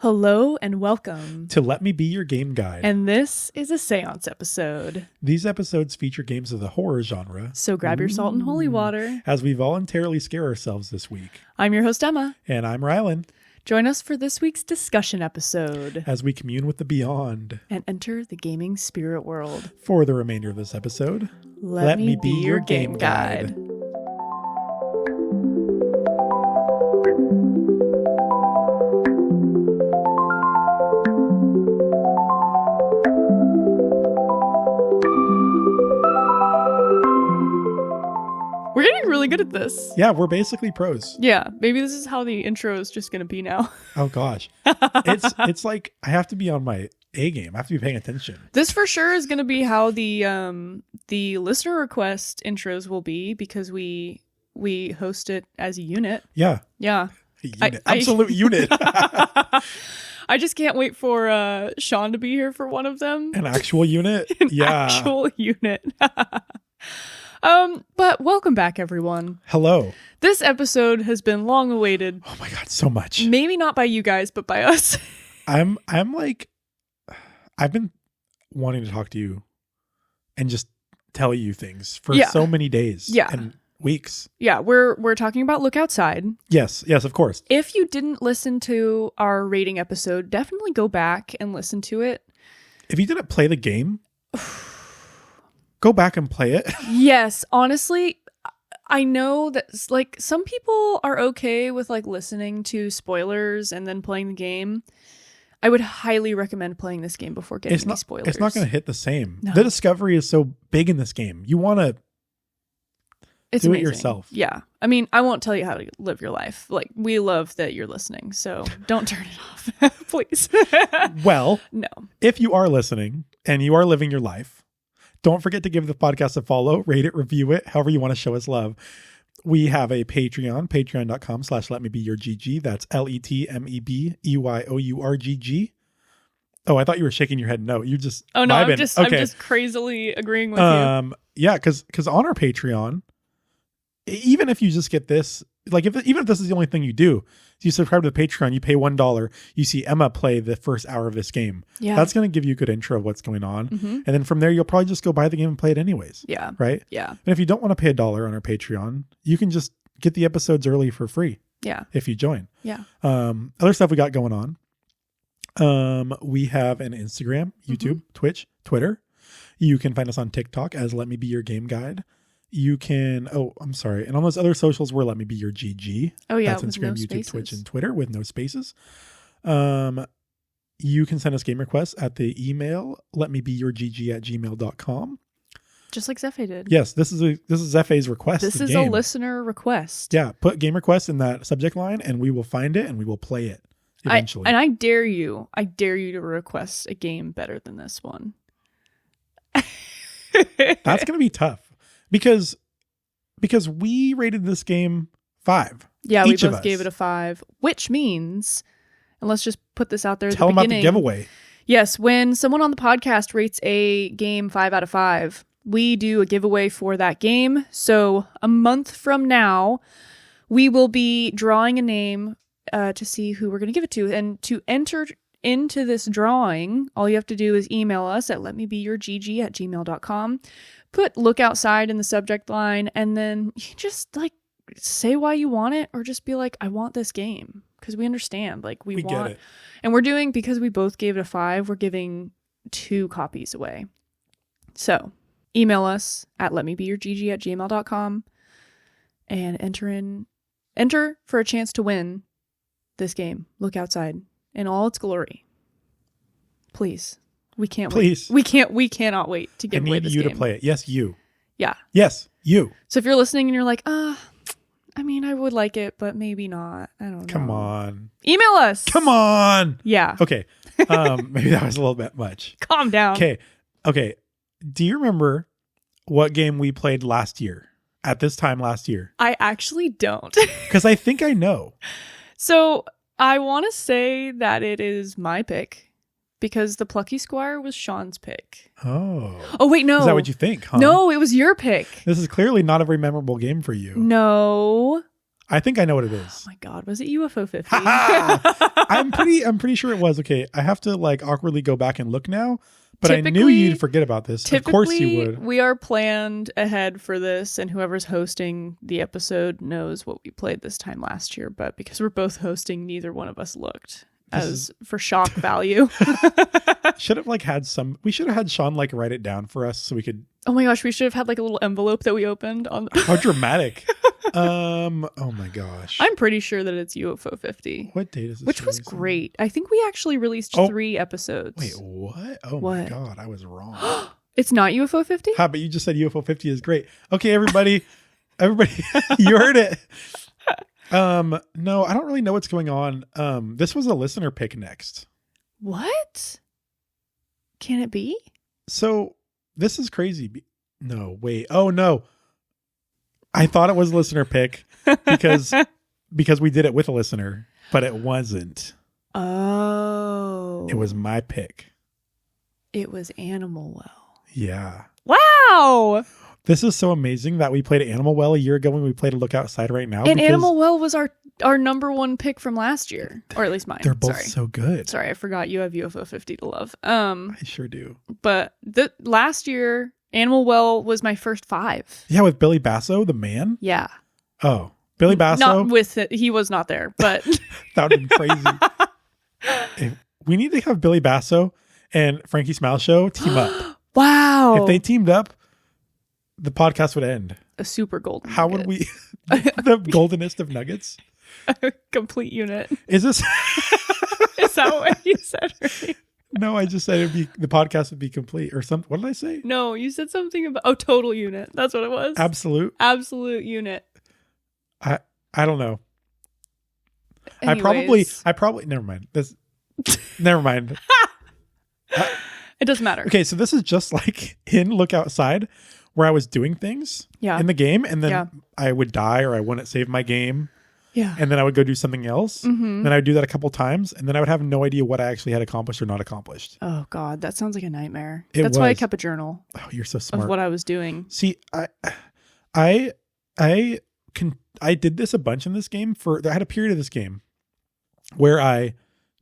Hello and welcome to Let Me Be Your Game Guide. And this is a seance episode. These episodes feature games of the horror genre. So grab your salt and holy water as we voluntarily scare ourselves this week. I'm your host, Emma. And I'm Rylan. Join us for this week's discussion episode as we commune with the beyond and enter the gaming spirit world. For the remainder of this episode, Let me be your game guide. We're getting really good at this. Yeah, we're basically pros. Yeah, maybe this is how the intro is just going to be now. Oh gosh. It's like I have to be on my A game. I have to be paying attention. This for sure is going to be how the listener request intros will be, because we host it as a unit. Yeah. Yeah. Absolute unit. I just can't wait for Sean to be here for one of them. An actual unit? Actual unit. But welcome back, everyone. Hello. This episode has been long awaited. Oh my God, so much. Maybe not by you guys, but by us. I'm like, I've been wanting to talk to you and just tell you things for so many days and weeks. Yeah, we're talking about Look Outside. Yes, of course. If you didn't listen to our rating episode, definitely go back and listen to it. If you didn't play the game, go back and play it. Yes, honestly, I know that like some people are okay with like listening to spoilers and then playing the game. I would highly recommend playing this game before getting any spoilers. It's not going to hit the same. No. The discovery is so big in this game. You want to do amazing. It yourself. Yeah. I mean, I won't tell you how to live your life. Like, we love that you're listening, so don't turn it off, please. Well, no. If you are listening and you are living your life, don't forget to give the podcast a follow, rate it, review it, however you want to show us love. We have a Patreon, patreon.com/letmebeyourgg. That's LETMEBEYOURGG. Oh, I thought you were shaking your head. No, you just Oh no, vibing. I'm just crazily agreeing with you. Yeah, because on our Patreon, even if you just get this, like even if this is the only thing you do, if you subscribe to the Patreon, you pay $1, you see Emma play the first hour of this game. Yeah. That's going to give you a good intro of what's going on. Mm-hmm. And then from there, you'll probably just go buy the game and play it anyways. Yeah. Right? Yeah. And if you don't want to pay $1 on our Patreon, you can just get the episodes early for free. Yeah. If you join. Yeah. Other stuff we got going on. We have an Instagram, YouTube, Twitch, Twitter. You can find us on TikTok as Let Me Be Your Game Guide. You can, and on those other socials, we're Let Me Be Your GG. Oh yeah, that's Instagram, YouTube, Twitch, and Twitter with no spaces. You can send us game requests at the email letmebeyourgg@gmail.com. Just like Zephe did. Yes, this is Zeph's request. This is a listener request. Yeah, put game request in that subject line, and we will find it and we will play it eventually. I dare you to request a game better than this one. That's going to be tough. Because we rated this game 5. Yeah, we both gave it a 5, which means, and let's just put this out there at the beginning. Tell them about the giveaway. Yes, when someone on the podcast rates a game 5 out of 5, we do a giveaway for that game. So a month from now, we will be drawing a name to see who we're going to give it to. And to enter into this drawing, all you have to do is email us at letmebeyourgg@gmail.com. Put Look Outside in the subject line, and then you just like say why you want it, or just be like, I want this game, because we understand. Like we want get it. And we're doing, because we both gave it a 5, we're giving 2 copies away. So email us at letmebeyourgg@gmail.com and enter for a chance to win this game, Look Outside, in all its glory. Please. We can't wait. We cannot wait to give away this game. I need you to play it. Yes, you. Yeah. Yes, you. So if you're listening and you're like, I mean, I would like it, but maybe not. I don't know. Come on. Email us. Come on. Yeah. Okay. Maybe that was a little bit much. Calm down. Okay. Do you remember what game we played last year? At this time last year? I actually don't. Because I think I know. So I want to say that it is my pick, because the Plucky Squire was Sean's pick. Oh, wait, no. Is that what you think, huh? No, it was your pick. This is clearly not a very memorable game for you. No. I think I know what it Oh is. my God, was it UFO 50? I'm pretty sure it was. Okay, I have to like awkwardly go back and look now, but I knew you'd forget about this. Of course you would. We are planned ahead for this, and whoever's hosting the episode knows what we played this time last year, but because we're both hosting, neither one of us looked for shock value. Should have we should have had Sean like write it down for us so we could. Oh my gosh, we should have had like a little envelope that we opened on. How dramatic. Oh my gosh. I'm pretty sure that it's UFO 50. What date is this? Which was great. I think we actually released 3 episods. Wait, what? Oh my God, I was wrong. It's not UFO 50? But you just said UFO 50 is great. Okay, everybody, you heard it. No, I don't really know what's going on. This was a listener pick next. What? Can it be? So this is crazy. No, wait. Oh no. I thought it was a listener pick because we did it with a listener, but it wasn't. Oh. It was my pick. It was Animal Well. Yeah. Wow. This is so amazing that we played Animal Well a year ago when we played a Look Outside right now. And Animal Well was our number 1 pick from last year, or at least mine. They're both so good. Sorry, I forgot you have UFO 50 to love. I sure do. But last year, Animal Well was my first 5. Yeah, with Billy Basso, the man. Yeah. Oh, Billy Basso. Not with it. He was not there, but that would have been crazy. We need to have Billy Basso and Frankie Smile Show team up. Wow. If they teamed up, the podcast would end. A super golden. How nugget. would we? The goldenest of nuggets. A complete unit. Is this? Is that what you said? Right? No, I just said the podcast would be complete or something. What did I say? No, you said something about total unit. That's what it was. Absolute unit. I don't know. Anyways. I probably never mind. Never mind. It doesn't matter. Okay, so this is just like in Look Outside where I was doing things in the game and then I would die or I wouldn't save my game. Yeah. And then I would go do something else. Mm-hmm. Then I would do that a couple times and then I would have no idea what I actually had accomplished or not accomplished. Oh God, that sounds like a nightmare. That's why I kept a journal. Oh, you're so smart. Of what I was doing. See, I did this a bunch in this game I had a period of this game where I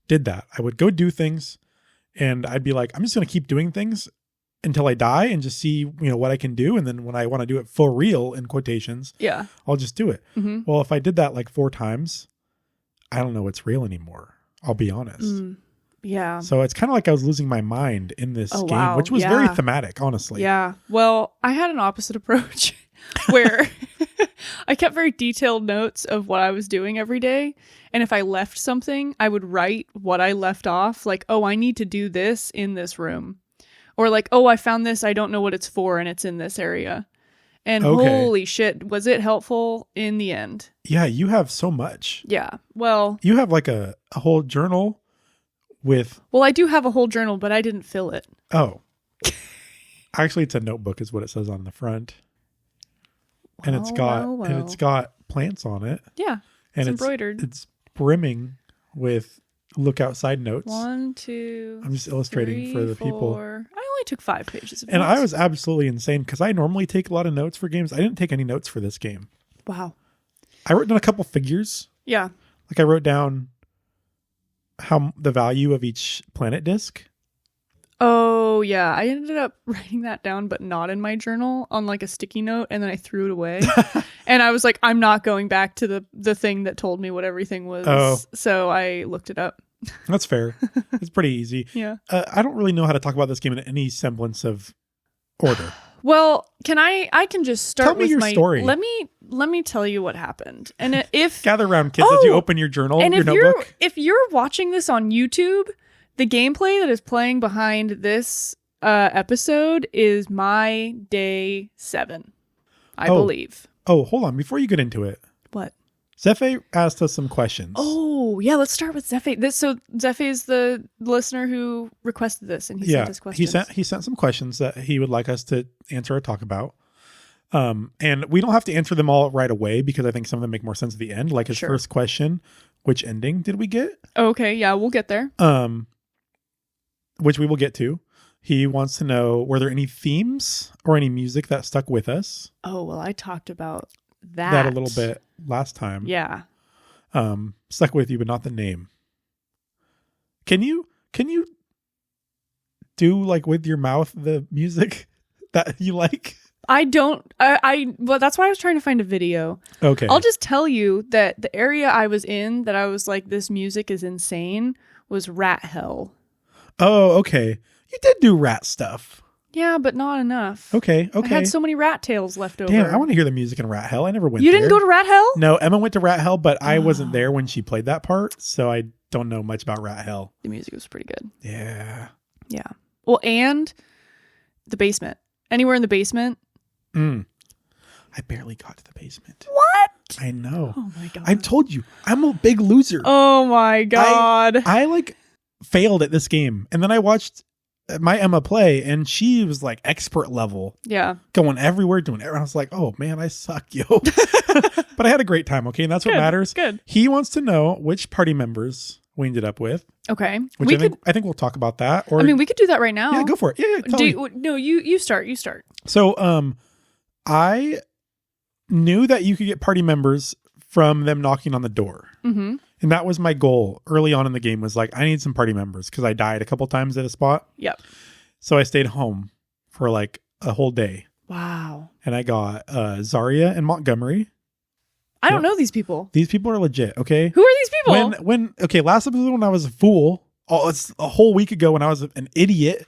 did that. I would go do things and I'd be like, I'm just going to keep doing things until I die and just see, what I can do. And then when I want to do it for real in quotations, I'll just do it. Mm-hmm. Well, if I did that like 4 times, I don't know what's real anymore. I'll be honest. Yeah. So it's kind of like I was losing my mind in this game, which was very thematic, honestly. Yeah. Well, I had an opposite approach where I kept very detailed notes of what I was doing every day. And if I left something, I would write what I left off. Like, oh, I need to do this in this room. Or like, oh, I found this. I don't know what it's for. And it's in this area. And holy shit, was it helpful in the end? Yeah, you have so much. Yeah. Well, you have like a whole journal with... Well, I do have a whole journal, but I didn't fill it. Oh. Actually, it's a notebook is what it says on the front. And it's got plants on it. Yeah. And it's embroidered. It's brimming with Look Outside notes. 1, 2. I'm just illustrating 3, for the 4. people. I only took 5 pages of and notes. I was absolutely insane because I normally take a lot of notes for games. I didn't take any notes for this game. Wow. I wrote down a couple figures. Yeah. Like I wrote down the value of each planet disc. Oh, yeah. I ended up writing that down, but not in my journal on like a sticky note. And then I threw it away. And I was like, I'm not going back to the thing that told me what everything was. Oh. So I looked it up. That's fair. It's pretty easy. Yeah. I don't really know how to talk about this game in any semblance of order. Well, I can just start Tell me with your my story. Let me tell you what happened. And if gather around, kids, as you open your journal, and your notebook. If you're watching this on YouTube, the gameplay that is playing behind this episode is my day 7, I believe. Oh, hold on. Before you get into it. What? Zephe asked us some questions. Oh, yeah. Let's start with Zephe. Zephe is the listener who requested this, and he sent us questions. He sent some questions that he would like us to answer or talk about. And we don't have to answer them all right away because I think some of them make more sense at the end. Like his first question, which ending did we get? Okay, yeah, we'll get there. Which we will get to. He wants to know, were there any themes or any music that stuck with us? Oh, well, I talked about that. a little bit last time. Yeah. Stuck with you, but not the name. Can you do like with your mouth the music that you like? I don't, well, that's why I was trying to find a video. Okay. I'll just tell you that the area I was in that I was like, this music is insane, was rat hell. Oh, okay. You did do rat stuff. Yeah, but not enough. Okay. I had so many rat tails left over. Damn, I want to hear the music in Rat Hell. I never went You there. didn't go to rat hell? No, Emma went to Rat Hell, but I wasn't there when she played that part, so I don't know much about Rat Hell. The music was pretty good. Yeah. Yeah. Well, and the basement. Anywhere in the basement. I barely got to the basement. What? I know. Oh my God. I told you, I'm a big loser. Oh my God. I like failed at this game, and then I watched my Emma play, and she was like expert level. Yeah. Going everywhere, doing everything. I was like, oh man, I suck, yo. But I had a great time, okay? And that's what matters. Good. He wants to know which party members we ended up with. Okay. Which I think we'll talk about that. Or I mean, we could do that right now. yeah, go for it. Yeah, tell me. No, you start. You start. So, I knew that you could get party members from them knocking on the door. Mm-hmm. And that was my goal early on in the game, was like, I need some party members because I died a couple times at a spot. Yep. So I stayed home for like a whole day. Wow. And I got Zarya and Montgomery. I don't know these people. These people are legit, okay? Who are these people? Last episode when I was a fool, it's a whole week ago when I was an idiot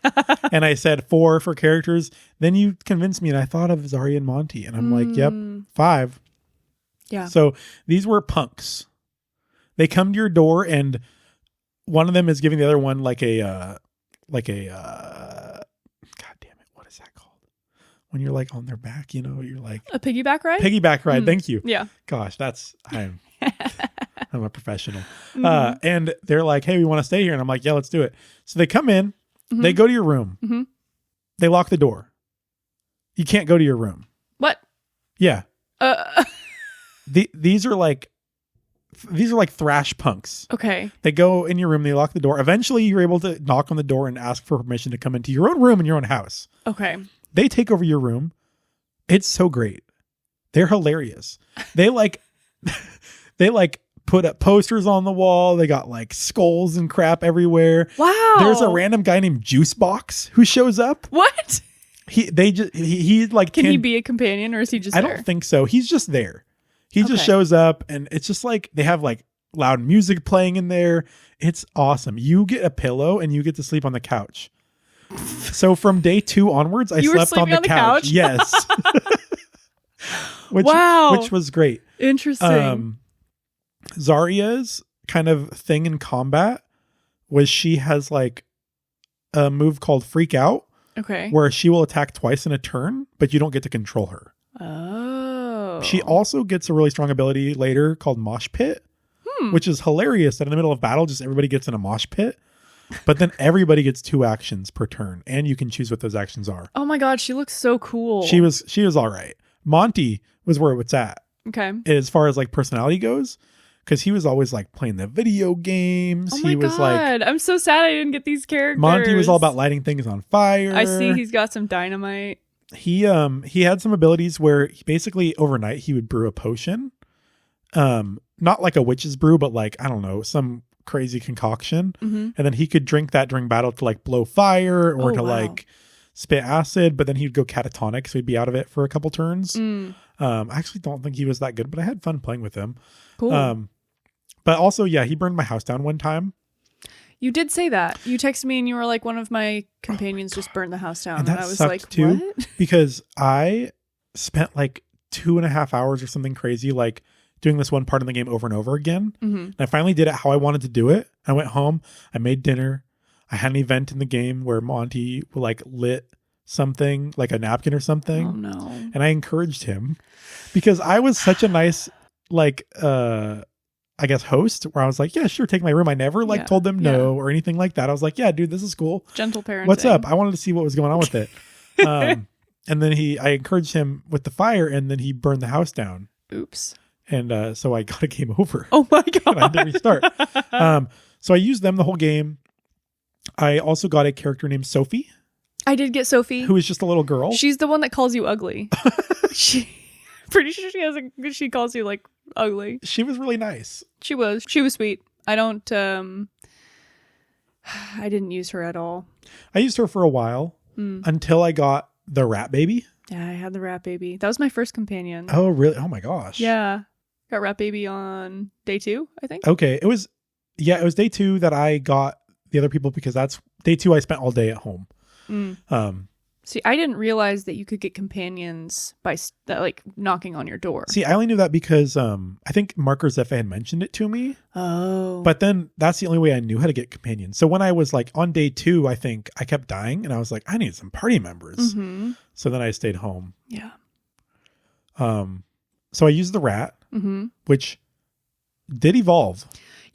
and I said 4 for characters, then you convinced me and I thought of Zarya and Monty and I'm like, yep, 5. Yeah. So these were punks. They come to your door and one of them is giving the other one God damn it, what is that called? When you're like on their back, you're like A piggyback ride? Piggyback ride. Thank you. Yeah. Gosh, I'm a professional. And they're like, hey, we want to stay here. And I'm like, yeah, let's do it. So they come in, they go to your room. Mm-hmm. They lock the door. You can't go to your room. What? Yeah. These are like thrash punks. Okay. They go in your room, they lock the door. Eventually you're able to knock on the door and ask for permission to come into your own room in your own house. Okay. They take over your room. It's so great. They're hilarious. They put up posters on the wall. They got like skulls and crap everywhere. Wow. There's a random guy named Juicebox who shows up. What? He like, Can he be a companion or is he just there? I don't think so. He's just there. He just shows up and it's just like they have like loud music playing in there. It's awesome. You get a pillow and you get to sleep on the couch. So from day 2 onwards, I slept on the couch. Yes. Which was great. Interesting. Zarya's kind of thing in combat was she has like a move called Freak Out. Okay. Where she will attack twice in a turn, but you don't get to control her. Oh. She also gets a really strong ability later called Mosh Pit, which is hilarious that in the middle of battle, just everybody gets in a mosh pit. But then everybody gets 2 actions per turn, and you can choose what those actions are. Oh my God, she looks so cool. She was all right. Monty was where it's at. Okay. As far as like personality goes, because he was always like playing the video games. Oh my God. I'm so sad I didn't get these characters. Monty was all about lighting things on fire. I see he's got some dynamite. He had some abilities where he basically overnight he would brew a potion. Not like a witch's brew, but like, I don't know, some crazy concoction. Mm-hmm. And then he could drink that during battle to like blow fire or like spit acid, but then he'd go catatonic, so he'd be out of it for a couple turns. I actually don't think he was that good, but I had fun playing with him. Cool. But also, yeah, he burned my house down one time. You did say that. You texted me and you were like, one of my companions just burned the house down. And that I was sucked like, too, what? because I spent like 2.5 hours or something crazy, like doing this one part in the game over and over again. Mm-hmm. And I finally did it how I wanted to do it. I went home, I made dinner. I had an event in the game where Monty like lit something like a napkin or something. Oh no. And I encouraged him because I was such a nice, like, I guess host, where I was like, yeah, sure, take my room. I never like told them no or anything like that. I was like, yeah, dude, this is cool. Gentle parenting. What's up? I wanted to see what was going on with it. And then I encouraged him with the fire, and then he burned the house down. Oops. And so I got a game over. Oh my God. And I had to restart. So I used them the whole game. I also got a character named Sophie. I did get Sophie. Who is just a little girl. She's the one that calls you ugly. pretty sure she calls you like ugly. She was really nice. She was sweet. I didn't use her at all. I used her for a while until I got the rat baby. Yeah, I had the rat baby. That was my first companion. Oh, really? Oh my gosh. Yeah. Got rat baby on day 2, I think. Okay. It was day 2 that I got the other people because that's day 2 I spent all day at home. See, I didn't realize that you could get companions by like knocking on your door. See, I only knew that because I think Marker Zephyr had mentioned it to me. Oh. But then that's the only way I knew how to get companions. So when I was like on day 2, I think I kept dying and I was like, I need some party members. Mm-hmm. So then I stayed home. Yeah. So I used the rat, which did evolve.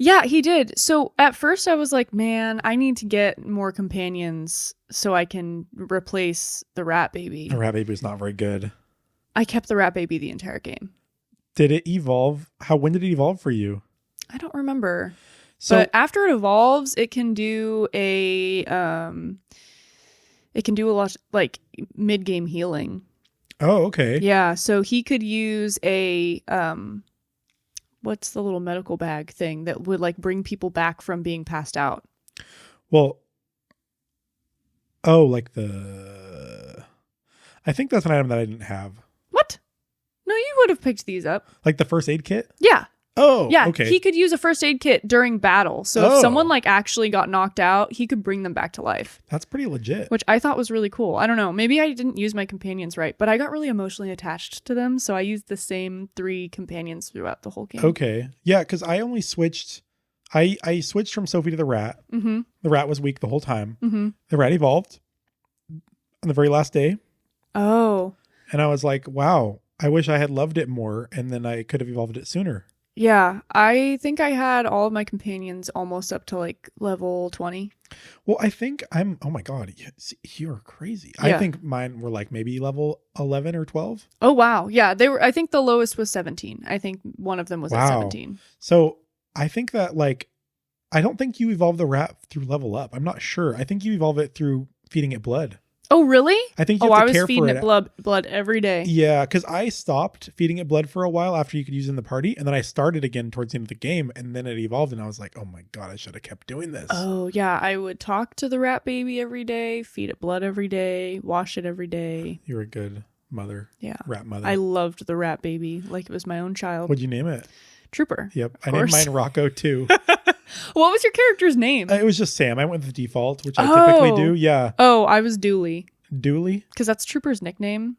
Yeah, he did. So at first I was like, man, I need to get more companions so I can replace the rat baby. The rat baby was not very good. I kept the rat baby the entire game. Did it evolve? When did it evolve for you? I don't remember. So but after it evolves, it can do a lot like mid-game healing. Oh, okay. Yeah, so he could use a what's the little medical bag thing that would like bring people back from being passed out? Well, I think that's an item that I didn't have. What? No, you would have picked these up. Like the first aid kit? Yeah. Oh, yeah. Okay. He could use a first aid kit during battle. So if someone like actually got knocked out, he could bring them back to life. That's pretty legit. Which I thought was really cool. I don't know. Maybe I didn't use my companions right, but I got really emotionally attached to them. So I used the same 3 companions throughout the whole game. Okay. Yeah, because I only switched. I switched from Sophie to the rat. Mm-hmm. The rat was weak the whole time. Mm-hmm. The rat evolved on the very last day. Oh. And I was like, wow, I wish I had loved it more. And then I could have evolved it sooner. Yeah, I think I had all of my companions almost up to like level 20. Well, I think oh my God, you're crazy. Yeah. I think mine were like maybe level 11 or 12. Oh, wow. Yeah, I think the lowest was 17. I think one of them was at 17. So I think that I don't think you evolve the rat through level up. I'm not sure. I think you evolve it through feeding it blood. Oh, really? I think you have to care for it. I was feeding it blood every day. Yeah, because I stopped feeding it blood for a while after you could use it in the party, and then I started again towards the end of the game, and then it evolved, and I was like, oh my God, I should have kept doing this. Oh, yeah. I would talk to the rat baby every day, feed it blood every day, wash it every day. You're a good mother. Yeah. Rat mother. I loved the rat baby like it was my own child. What'd you name it? Trooper. Yep. I named mine Rocco too. What was your character's name? It was just Sam. I went with the default, which I typically do. Yeah. Oh, I was Dooley. Dooley? Because that's Trooper's nickname.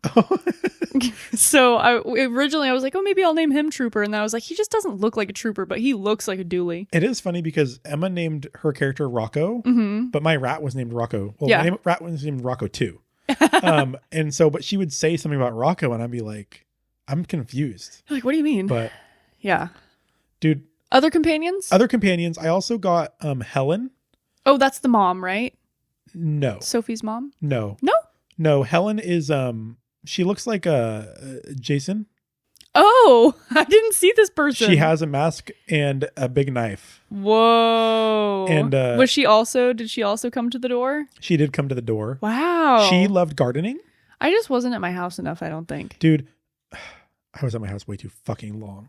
So originally I was like, oh, maybe I'll name him Trooper. And then I was like, he just doesn't look like a trooper, but he looks like a Dooley. It is funny because Emma named her character Rocco, but my rat was named Rocco. Well, yeah. My rat was named Rocco too. And so, but she would say something about Rocco and I'd be like, I'm confused. You're like, what do you mean? But yeah. Dude. Other companions? I also got Helen. Oh, that's the mom, right? No. Sophie's mom? No. No? No, Helen is she looks like Jason. Oh, I didn't see this person. She has a mask and a big knife. Whoa. And did she also come to the door? She did come to the door. Wow. She loved gardening. I just wasn't at my house enough, I don't think. Dude, I was at my house way too fucking long.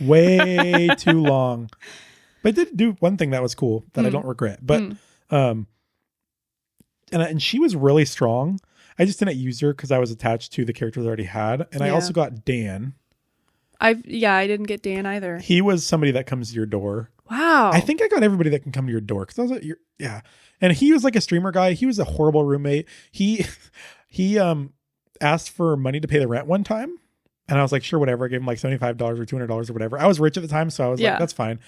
Way too long. But I did do one thing that was cool that I don't regret. But and she was really strong. I just didn't use her because I was attached to the characters I already had. And I also got Dan. I didn't get Dan either. He was somebody that comes to your door. Wow. I think I got everybody that can come to your door because I was like, and he was like a streamer guy. He was a horrible roommate. He asked for money to pay the rent one time, and I was like, sure, whatever. I gave him like $75 or $200 or whatever. I was rich at the time, so I was like, that's fine.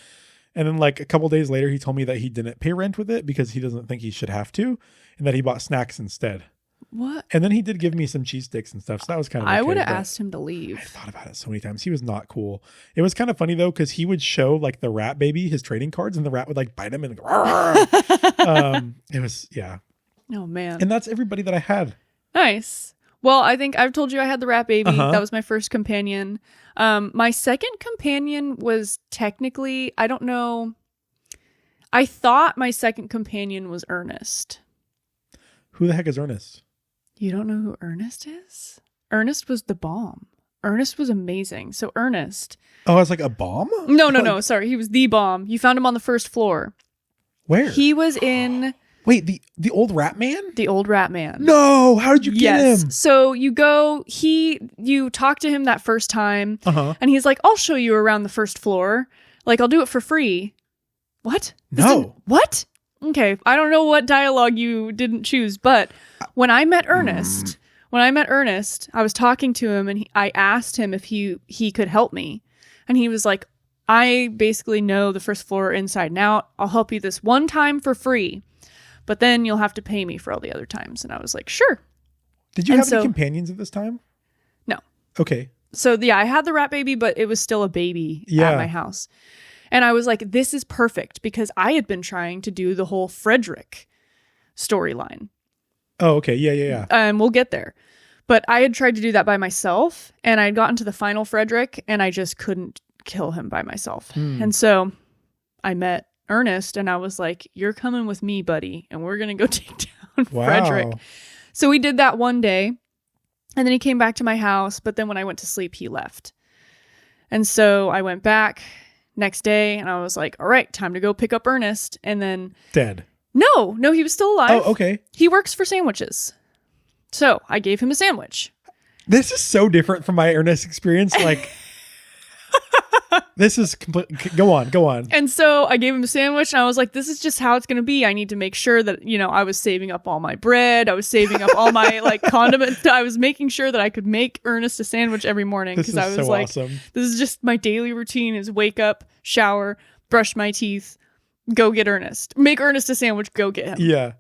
And then like a couple days later, he told me that he didn't pay rent with it because he doesn't think he should have to, and that he bought snacks instead. What? And then he did give me some cheese sticks and stuff. So that was kind of I would have asked him to leave. I thought about it so many times. He was not cool. It was kind of funny though, because he would show like the rat baby his trading cards, and the rat would like bite him and go, it was, yeah. Oh man. And that's everybody that I had. Nice. Well, I think I've told you I had the rat baby. That was my first companion. My second companion was technically, I don't know. I thought my second companion was Ernest. Who the heck is Ernest? You don't know who Ernest is? Ernest was the bomb. Ernest was amazing. So Ernest. Oh, it's like a bomb? No. Sorry. He was the bomb. You found him on the first floor. Where? He was in... Wait, the old rat man? The old rat man. No, how did you get him? So you talk to him that first time, and he's like, I'll show you around the first floor. Like, I'll do it for free. What? What? Okay, I don't know what dialogue you didn't choose, but when I met Ernest, I was talking to him, and I asked him if he could help me. And he was like, I basically know the first floor inside and out. I'll help you this one time for free. But then you'll have to pay me for all the other times. And I was like, sure. Did you have any companions at this time? No. Okay. So yeah, I had the rat baby, but it was still a baby at my house. And I was like, this is perfect because I had been trying to do the whole Frederick storyline. Oh, okay. Yeah. We'll get there. But I had tried to do that by myself, and I had gotten to the final Frederick, and I just couldn't kill him by myself. And so I met Ernest, and I was like, you're coming with me, buddy, and we're gonna go take down Frederick. So we did that one day, and then he came back to my house, but then when I went to sleep, he left. And so I went back next day, and I was like, all right, time to go pick up Ernest. And then dead. No, he was still alive. Oh, okay. He works for sandwiches, so I gave him a sandwich. This is so different from my Ernest experience. Like, this is complete. Go on. And so I gave him a sandwich, and I was like, this is just how it's going to be. I need to make sure that, I was saving up all my bread. I was saving up all my condiments. I was making sure that I could make Ernest a sandwich every morning. This is I was so like, awesome. This is just my daily routine is wake up, shower, brush my teeth, go get Ernest. Make Ernest a sandwich, go get him. Yeah.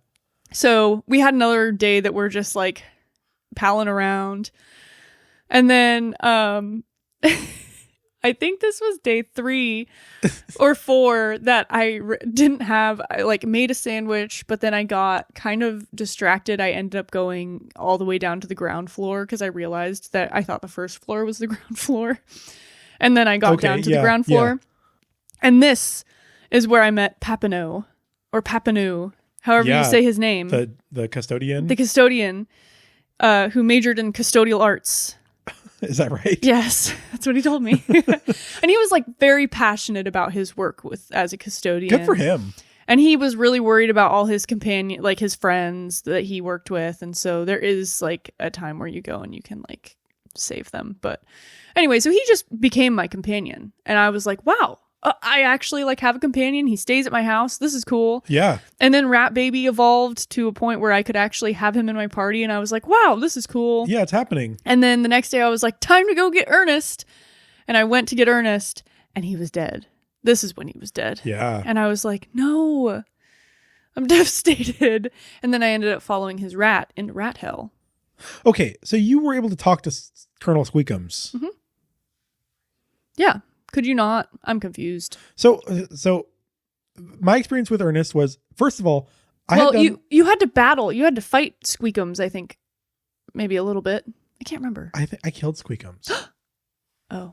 So we had another day that we're just like palling around. And then I think this was day 3 or 4 that I didn't have. I made a sandwich, but then I got kind of distracted. I ended up going all the way down to the ground floor because I realized that I thought the first floor was the ground floor. And then I got down to the ground floor. Yeah. And this is where I met Papineau, however you say his name. The custodian? The custodian who majored in custodial arts. Is that right? Yes, that's what he told me. And he was very passionate about his work as a custodian. Good for him. And he was really worried about all his his friends that he worked with. And so there is a time where you go and you can save them. But anyway, so he just became my companion. And I was like, wow, I actually have a companion. He stays at my house. This is cool. Yeah. And then Rat Baby evolved to a point where I could actually have him in my party. And I was like, wow, this is cool. Yeah, it's happening. And then the next day I was like, time to go get Ernest. And I went to get Ernest and he was dead. This is when he was dead. Yeah. And I was like, no, I'm devastated. And then I ended up following his rat into rat hell. Okay. So you were able to talk to Colonel Squeakums. Mm-hmm. Yeah. Could you not? I'm confused. So my experience with Ernest was, first of all, you had to battle. You had to fight Squeakums, I think. Maybe a little bit. I can't remember. I killed Squeakums. Oh.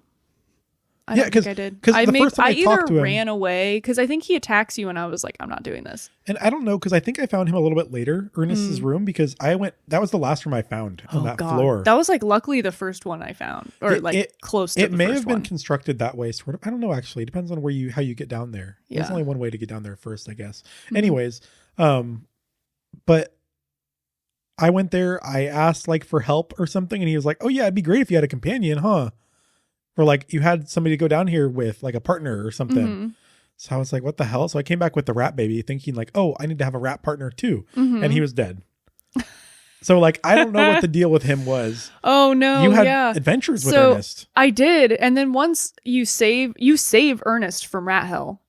I don't think I did. I either ran away because I think he attacks you and I was like, I'm not doing this. And I don't know because I think I found him a little bit later, Ernest's room, because that was the last room I found on that floor. That was luckily the first one I found or close to the first one. It may have been constructed that way, sort of. I don't know, actually. It depends on how you get down there. Yeah. There's only one way to get down there first, I guess. Mm-hmm. Anyways, but I went there, I asked for help or something, and he was like, oh yeah, it'd be great if you had a companion, huh? Or you had somebody to go down here with, a partner or something. Mm-hmm. So I was like, what the hell? So I came back with the rat baby thinking oh, I need to have a rat partner too. Mm-hmm. And he was dead. So I don't know what the deal with him was. Oh no. You had adventures with Ernest. I did. And then once you save Ernest from rat hell.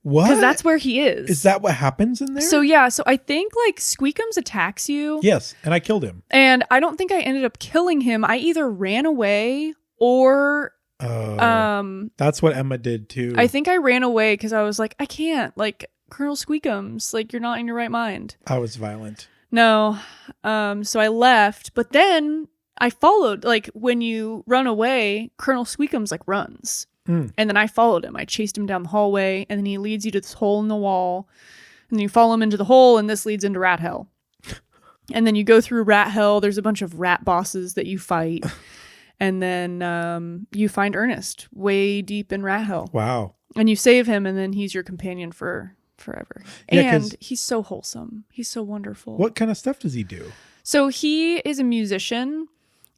What? Because that's where he is. Is that what happens in there? So yeah. So I think Squeakums attacks you. Yes. And I killed him. And I don't think I ended up killing him. I either ran away or... that's what Emma did too. I think I ran away because I was like, I can't. Colonel Squeakums, you're not in your right mind. I was violent. No. So I left, but then I followed. When you run away, Colonel Squeakums runs. And then I followed him. I chased him down the hallway, and then he leads you to this hole in the wall. And then you follow him into the hole, and this leads into rat hell. And then you go through rat hell. There's a bunch of rat bosses that you fight. And then you find Ernest way deep in Rat Hill. Wow. And you save him, and then he's your companion for forever. Yeah, and he's so wholesome. He's so wonderful. What kind of stuff does he do? So he is a musician,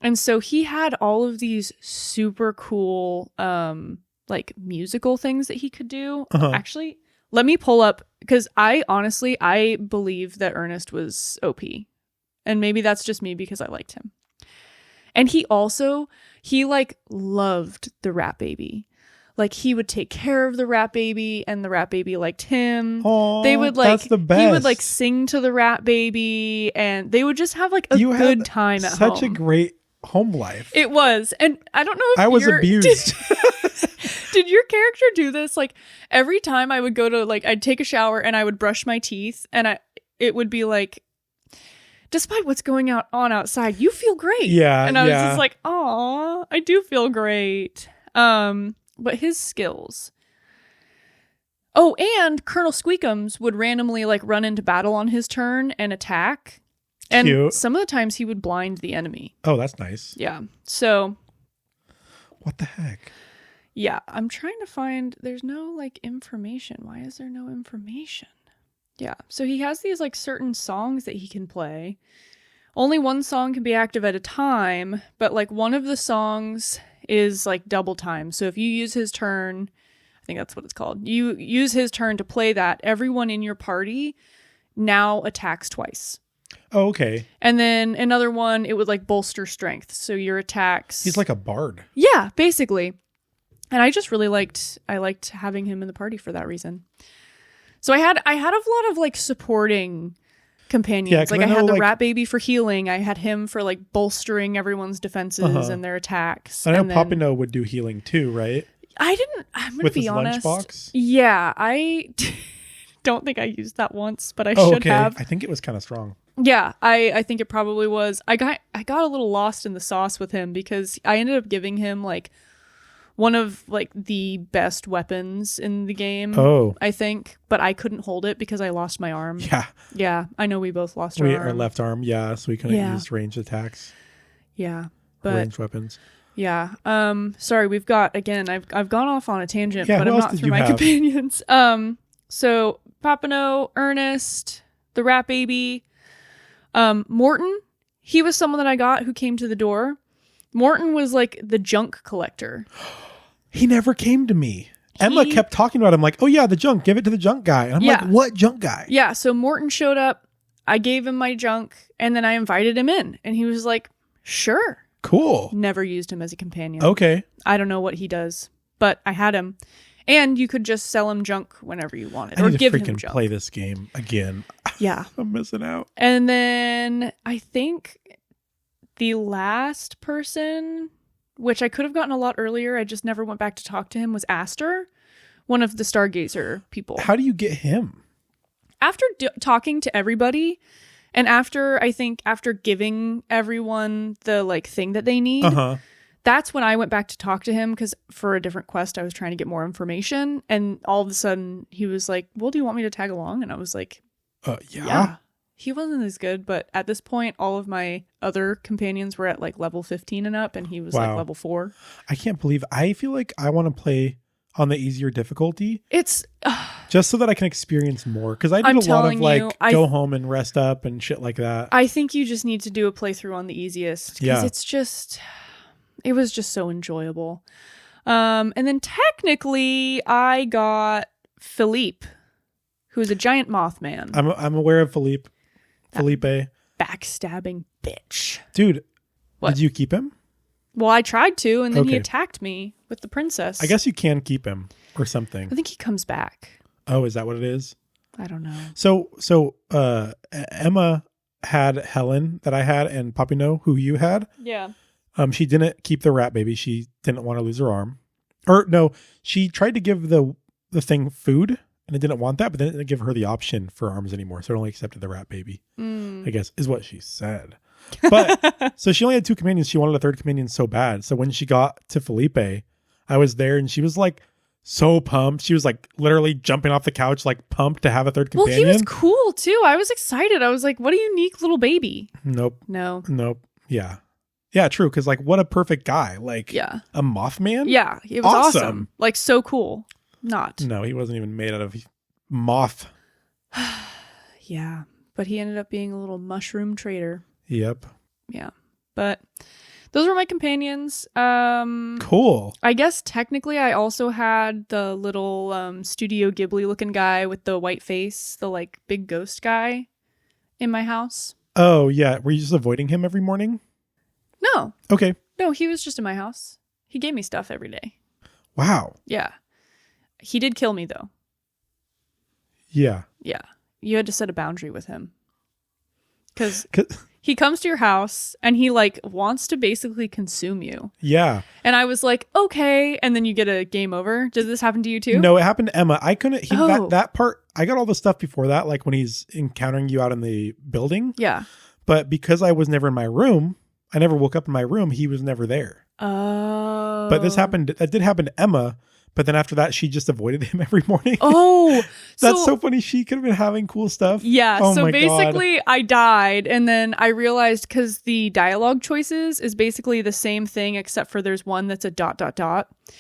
and so he had all of these super cool like musical things that he could do. Actually, let me pull up, because I believe that Ernest was OP. And maybe that's just me because I liked him. And he like loved the rat baby. Like, he would take care of the rat baby, and the rat baby liked him. Oh, they would like, that's the best. He would like sing to the rat baby, and they would just have like a good time at home. Such a great home life. It was. And I don't know if I was abused. Did your character do this? Like, every time I would go to, like, I'd take a shower and I would brush my teeth, and it would be like, despite what's going on outside, you feel great. Yeah. And I was just like, aw, I do feel great. But his skills. Oh, and Colonel Squeakums would randomly like run into battle on his turn and attack. And Cute. Some of the times he would blind the enemy. Oh, that's nice. Yeah. So. What the heck? Yeah, I'm trying to find, there's no like information. Why is there no information? Yeah. So he has these like certain songs that he can play. Only one song can be active at a time, but like one of the songs is like double time. So if you use his turn, I think that's what it's called. You use his turn to play that, everyone in your party now attacks twice. Oh, okay. And then another one, it would like bolster strength. So your attacks. He's like a bard. Yeah, basically. And I just really liked having him in the party for that reason. So I had a lot of like supporting companions. Yeah, like I had the rat baby for healing. I had him for like bolstering everyone's defenses and their attacks. I know Popino would do healing too, right? I'm going to be honest. Lunchbox? Yeah, I don't think I used that once, but I should have. I think it was kind of strong. Yeah, I think it probably was. I got a little lost in the sauce with him because I ended up giving him like one of like the best weapons in the game. Oh, I think, but I couldn't hold it because I lost my arm. Yeah. I know we both lost our left arm. Yeah, so we couldn't use ranged attacks. Yeah, but ranged weapons. Yeah. Sorry, we've got again. I've gone off on a tangent, but I'm not through my companions. So Papano, Ernest, the rat baby, Morton. He was someone that I got who came to the door. Morton was like the junk collector. He never came to me. Emma kept talking about him like, oh yeah, the junk, give it to the junk guy. And I'm like, what junk guy? Yeah, so Morton showed up. I gave him my junk and then I invited him in. And he was like, sure. Cool. Never used him as a companion. Okay. I don't know what he does, but I had him. And you could just sell him junk whenever you wanted. I need or give to him freaking junk. Play this game again. Yeah. I'm missing out. And then I think the last person, which I could have gotten a lot earlier, I just never went back to talk to him, was Aster, one of the Stargazer people. How do you get him? After talking to everybody, and after giving everyone the like thing that they need, that's when I went back to talk to him, because for a different quest, I was trying to get more information. And all of a sudden he was like, well, do you want me to tag along? And I was like, yeah. He wasn't as good, but at this point, all of my other companions were at like level 15 and up, and he was like level 4. I can't believe, I feel like I want to play on the easier difficulty. It's just so that I can experience more, because I did a lot of like go home and rest up and shit like that. I think you just need to do a playthrough on the easiest, because it was just so enjoyable. And then technically I got Philippe, who's a giant Mothman. I'm aware of Felipe. Backstabbing bitch. Dude, what? Did you keep him? Well, I tried to, and then he attacked me with the princess. I guess you can keep him or something. I think he comes back. Oh, is that what it is? I don't know. So Emma had Helen that I had, and Papino, who you had. Yeah. She didn't keep the rat baby. She didn't want to lose her arm. Or no, she tried to give the thing food, and it didn't want that, but then it didn't give her the option for arms anymore. So it only accepted the rat baby, I guess, is what she said. But so she only had 2 companions. She wanted a 3rd companion so bad. So when she got to Felipe, I was there, and she was like so pumped. She was like literally jumping off the couch, like pumped to have a 3rd companion. Well, he was cool too. I was excited. I was like, what a unique little baby. Nope. No. Nope. Yeah. Yeah, true. Because like, what a perfect guy. Like, Yeah. a Mothman? Yeah, it was awesome. Awesome. Like, so cool. Not. No, he wasn't even made out of moth. Yeah, but he ended up being a little mushroom trader. Yep. Yeah, but those were my companions. Cool. I guess technically I also had the little Studio Ghibli looking guy with the white face, the like big ghost guy in my house. Oh, yeah. Were you just avoiding him every morning? No, Okay. no, he was just in my house. He gave me stuff every day. Wow. Yeah. He did kill me though. Yeah. Yeah. You had to set a boundary with him. Because he comes to your house and he like wants to basically consume you. Yeah. And I was like, okay. And then you get a game over. Did this happen to you too? No, it happened to Emma. I couldn't. Oh. That part, I got all the stuff before that, like when he's encountering you out in the building. Yeah. But because I was never in my room, I never woke up in my room. He was never there. Oh. But that did happen to Emma. But then after that, she just avoided him every morning. Oh, That's so funny. She could have been having cool stuff. Yeah. Oh so my basically, God. I died. And then I realized because the dialogue choices is basically the same thing, except for there's one that's a ...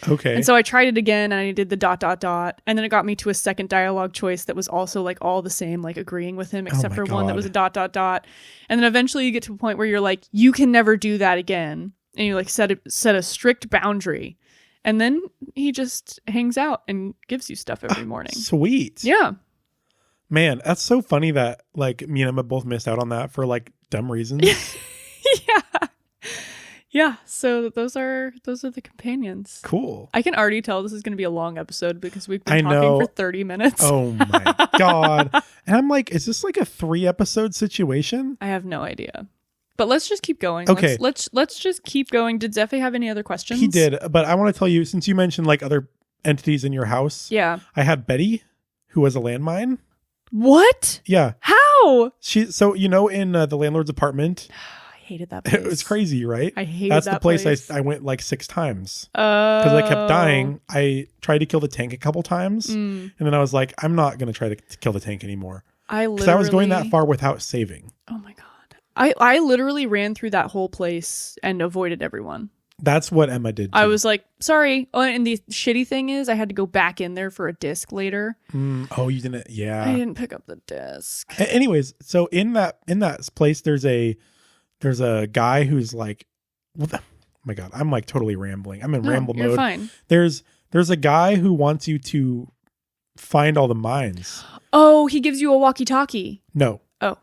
Okay. And so I tried it again and I did the ... And then it got me to a second dialogue choice that was also like all the same, like agreeing with him, except my for one that was God. a ... And then eventually you get to a point where you're like, you can never do that again. And you like set a strict boundary. And then he just hangs out and gives you stuff every morning. Sweet. Yeah. Man, that's so funny that like me and Emma both missed out on that for like dumb reasons. Yeah. Yeah. So those are the companions. Cool. I can already tell this is going to be a long episode because we've been I talking know. for 30 minutes. Oh my God. And I'm like, is this like a 3-episode situation? I have no idea. But let's just keep going. Okay. Let's just keep going. Did Zephe have any other questions? He did, but I want to tell you, since you mentioned like other entities in your house. Yeah. I had Betty, who was a landmine. What? Yeah. How? So you know, in the landlord's apartment, I hated that place. it was crazy, right? I hated That's that the place. I went like 6 times because because I kept dying. I tried to kill the tank a couple times, Mm. and then I was like, I'm not going to try to kill the tank anymore I because I was going that far without saving. Oh my God. I literally ran through that whole place and avoided everyone. That's what Emma did too. I was like, sorry. Oh, and the shitty thing is I had to go back in there for a disc later. Oh, you didn't? Yeah. I didn't pick up the disc. Anyways, so in that place, there's a guy who's like, oh my God, I'm like totally rambling. I'm in ramble you're mode. Fine. There's a guy who wants you to find all the mines. Oh, he gives you a walkie-talkie. No. Oh.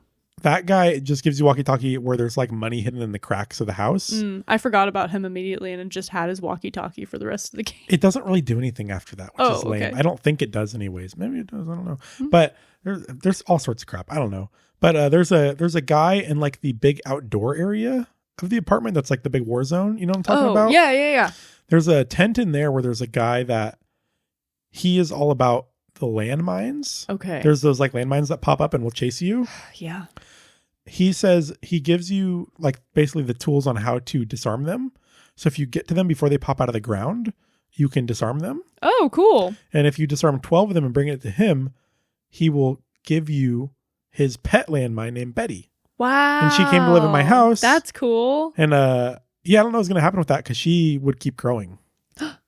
That guy just gives you walkie-talkie where there's like money hidden in the cracks of the house. I forgot about him immediately and just had his walkie-talkie for the rest of the game. It doesn't really do anything after that, which is lame. Okay. I don't think it does anyways. Maybe it does. I don't know. But there's all sorts of crap. I don't know. But there's a guy in like the big outdoor area of the apartment that's like the big war zone. You know what I'm talking about? Yeah. There's a tent in there where there's a guy that he is all about the landmines. Okay. There's those like landmines that pop up and will chase you. Yeah. He says he gives you like basically the tools on how to disarm them. So if you get to them before they pop out of the ground, you can disarm them. Oh, cool. And if you disarm 12 of them and bring it to him, he will give you his pet landmine named Betty. Wow. And she came to live in my house. That's cool. And yeah, I don't know what's going to happen with that because she would keep growing,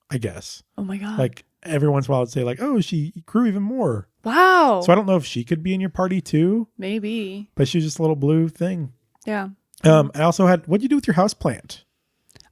I guess. Oh my God. Like every once in a while I'd say like, oh, she grew even more. Wow. So I don't know if she could be in your party too. Maybe. But she's just a little blue thing. Yeah. I also had, what'd you do with your house plant?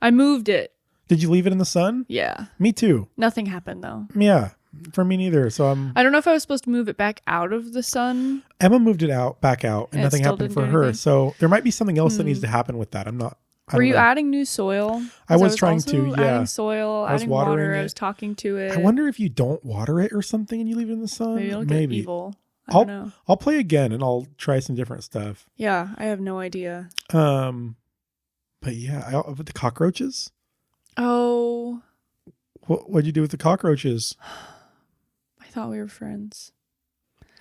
I moved it. Did you leave it in the sun? Yeah. Me too. Nothing happened though. Yeah. For me neither. So I don't know if I was supposed to move it back out of the sun. Emma moved it back out, and And it nothing still happened didn't for do her. anything? So there might be something else that needs to happen with that. I Were don't you know. adding new soil? I 'Cause was trying also to, yeah. Adding soil, I was adding watering water. it. I was talking to it. I wonder if you don't water it or something and you leave it in the sun. Maybe it'll get evil. I I'll don't know. I'll play again and I'll try some different stuff. Yeah, I have no idea. But yeah, with the cockroaches. Oh, What'd you do with the cockroaches? I thought we were friends.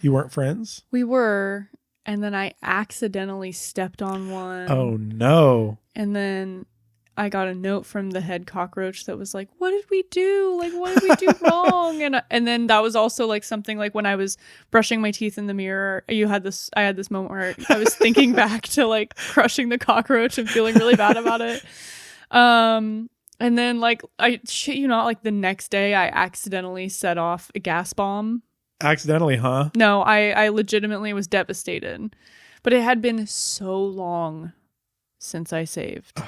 You weren't friends? We were, and then I accidentally stepped on one. Oh no. And then I got a note from the head cockroach that was like, what did we do? Like, what did we do wrong? And then that was also like something like when I was brushing my teeth in the mirror, I had this moment where I was thinking back to like crushing the cockroach and feeling really bad about it. And then like, I shit you not, like the next day I accidentally set off a gas bomb. Accidentally, huh? No, I legitimately was devastated, but it had been so long since I saved.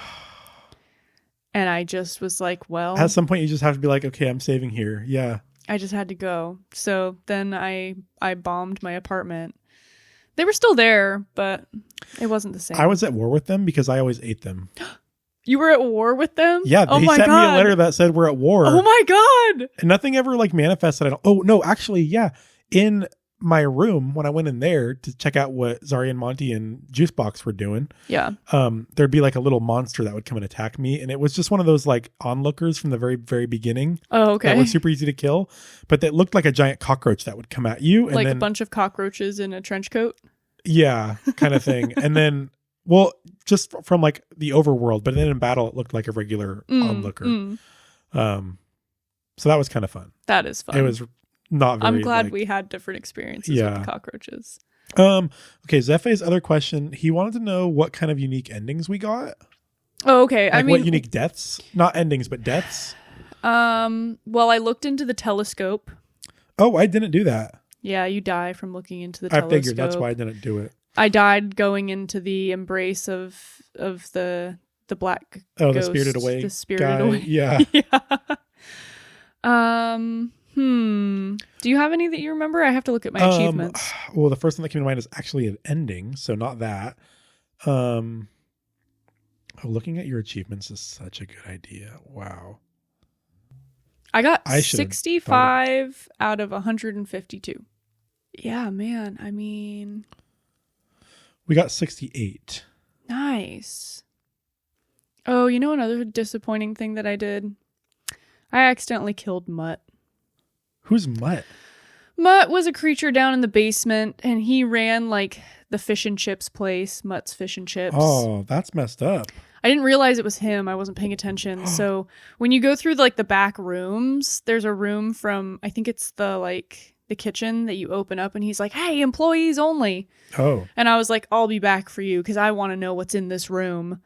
And I just was like, well, at some point you just have to be like, okay, I'm saving here. Yeah. I just had to go. So then I bombed my apartment. They were still there, but it wasn't the same. I was at war with them because I always ate them. You were at war with them? Yeah, they sent me a letter that said we're at war. Oh my God. And nothing ever like manifested at all. Oh, no, actually, yeah. In my room, when I went in there to check out what Zari and Monty and Juicebox were doing, yeah, there'd be like a little monster that would come and attack me. And it was just one of those like onlookers from the very, very beginning. Oh, okay. That was super easy to kill. But that looked like a giant cockroach that would come at you. And like then, a bunch of cockroaches in a trench coat? Yeah, kind of thing. And then, well, just from like the overworld, but then in battle, it looked like a regular onlooker. So that was kind of fun. That is fun. It was not very, I'm glad we had different experiences with the cockroaches. Okay, Zefe's other question, he wanted to know what kind of unique endings we got. Oh, okay. Like I mean, what unique deaths? Not endings, but deaths. Well, I looked into the telescope. Oh, I didn't do that. Yeah, you die from looking into the telescope. I figured that's why I didn't do it. I died going into the embrace of the black ghost. The spirited away. The spirited away. Yeah. Yeah. Do you have any that you remember? I have to look at my achievements. Well, the first one that came to mind is actually an ending, so not that. Looking at your achievements is such a good idea. Wow. I got 65 out of 152. Yeah, man. I mean, we got 68. Nice. Oh, you know another disappointing thing that I did? I accidentally killed Mutt. Who's Mutt? Mutt was a creature down in the basement, and he ran like the fish and chips place, Mutt's Fish and Chips. Oh, that's messed up. I didn't realize it was him. I wasn't paying attention. So when you go through like the back rooms, there's a room from, I think it's the kitchen that you open up, and he's like, hey, employees only. Oh. And I was like, I'll be back for you because I want to know what's in this room.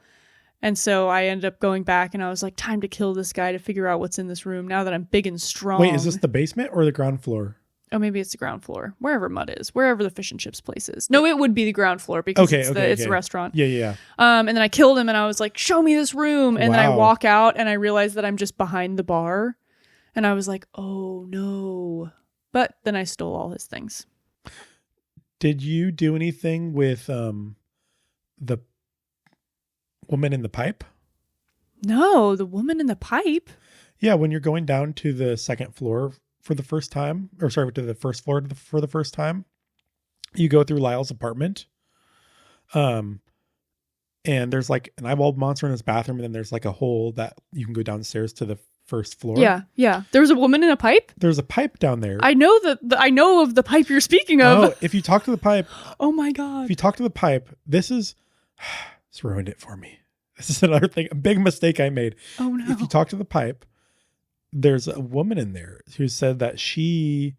And so I ended up going back, and I was like, time to kill this guy to figure out what's in this room now that I'm big and strong. Wait, is this the basement or the ground floor? Oh, maybe it's the ground floor. Wherever Mutt is. Wherever the fish and chips place is. No, it would be the ground floor because it's the restaurant. Yeah. And then I killed him, and I was like, show me this room. And then I walk out, and I realize that I'm just behind the bar. And I was like, oh, no. But then I stole all his things. Did you do anything with the woman in the pipe? No, the woman in the pipe? Yeah, when you're going down to the second floor for the first time, or sorry, to the first floor for the first time, you go through Lyle's apartment. And there's like an eyeball monster in his bathroom, and then there's like a hole that you can go downstairs to the first floor. Yeah. There was a woman in a pipe? There's a pipe down there. I know I know of the pipe you're speaking of. Oh, if you talk to the pipe. Oh my God. If you talk to the pipe, it's ruined it for me. This is another thing, a big mistake I made. Oh no. If you talk to the pipe, there's a woman in there who said that she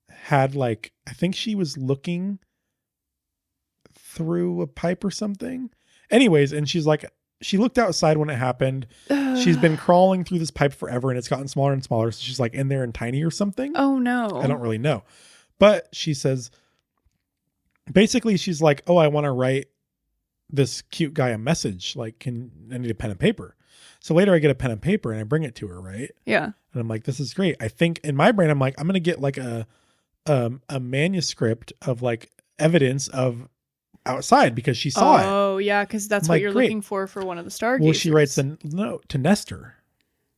had I think she was looking through a pipe or something. Anyways, and she's like, she looked outside when it happened. She's been crawling through this pipe forever, and it's gotten smaller and smaller. So she's like in there and tiny or something. Oh no. I don't really know. But she says, basically she's like, oh, I want to write this cute guy a message. Like, I need a pen and paper. So later I get a pen and paper and I bring it to her. Right. Yeah. And I'm like, this is great. I think in my brain, I'm like, I'm going to get like a manuscript of like evidence of outside because she saw it. Oh yeah. Cause that's what you're looking for one of the stargazers. Well, she writes a note to Nestor.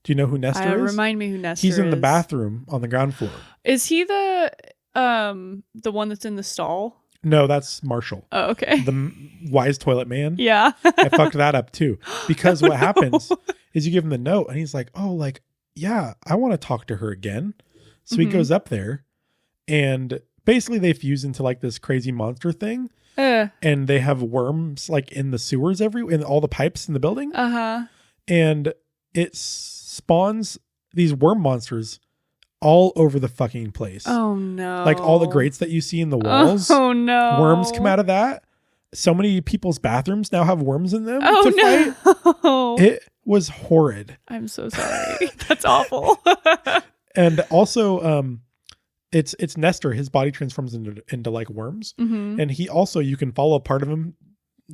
Do you know who Nestor is? Remind me who Nestor is. He's in the bathroom on the ground floor. Is he the one that's in the stall? No, that's Marshall. Oh, okay. The wise toilet man. Yeah. I fucked that up too. Because what happens is you give him the note and he's like, oh, like, yeah, I want to talk to her again. So he goes up there and basically they fuse into like this crazy monster thing. And they have worms like in the sewers in all the pipes in the building. and it spawns these worm monsters all over the fucking place. Oh no. Like all the grates that you see in the walls. Oh no. Worms come out of that. So many people's bathrooms now have worms in them Oh fight. It was horrid. I'm so sorry. That's awful. And also, it's Nestor. His body transforms into like worms. Mm-hmm. And he also, you can follow a part of him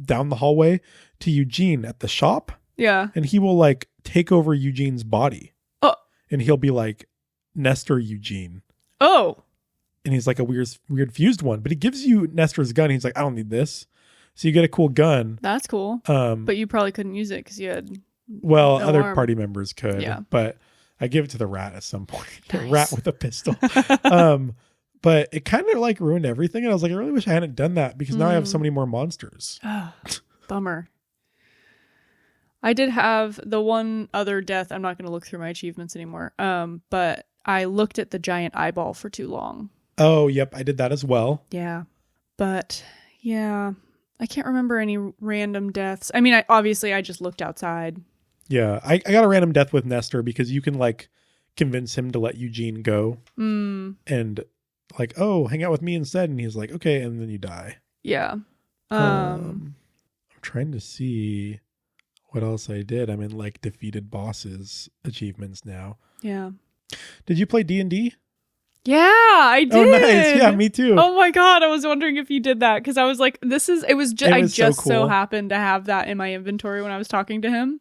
down the hallway to Eugene at the shop. Yeah. And he will like take over Eugene's body. Oh. And he'll be like Nestor Eugene. Oh. And he's like a weird fused one. But he gives you Nestor's gun. He's like, I don't need this. So you get a cool gun. That's cool. But you probably couldn't use it because you had well, no other arm. Party members could. Yeah. But I give it to the rat at some point. The Nice. rat with a pistol. But it kind of like ruined everything. And I was like, I really wish I hadn't done that because now I have so many more monsters. Oh, bummer. I did have the one other death. I'm not going to look through my achievements anymore. But I looked at the giant eyeball for too long. Oh, yep. I did that as well. Yeah. But yeah, I can't remember any random deaths. I mean, I just looked outside. Yeah. I got a random death with Nestor because you can like convince him to let Eugene go. And like, oh, hang out with me instead. And he's like, okay. And then you die. Yeah. I'm trying to see what else I did. I'm in like defeated bosses achievements now. Yeah. Did you play D&D? Yeah, I did. Oh, nice. Yeah, me too. Oh my God. I was wondering if you did that because I was like, I just so happened to have that in my inventory when I was talking to him.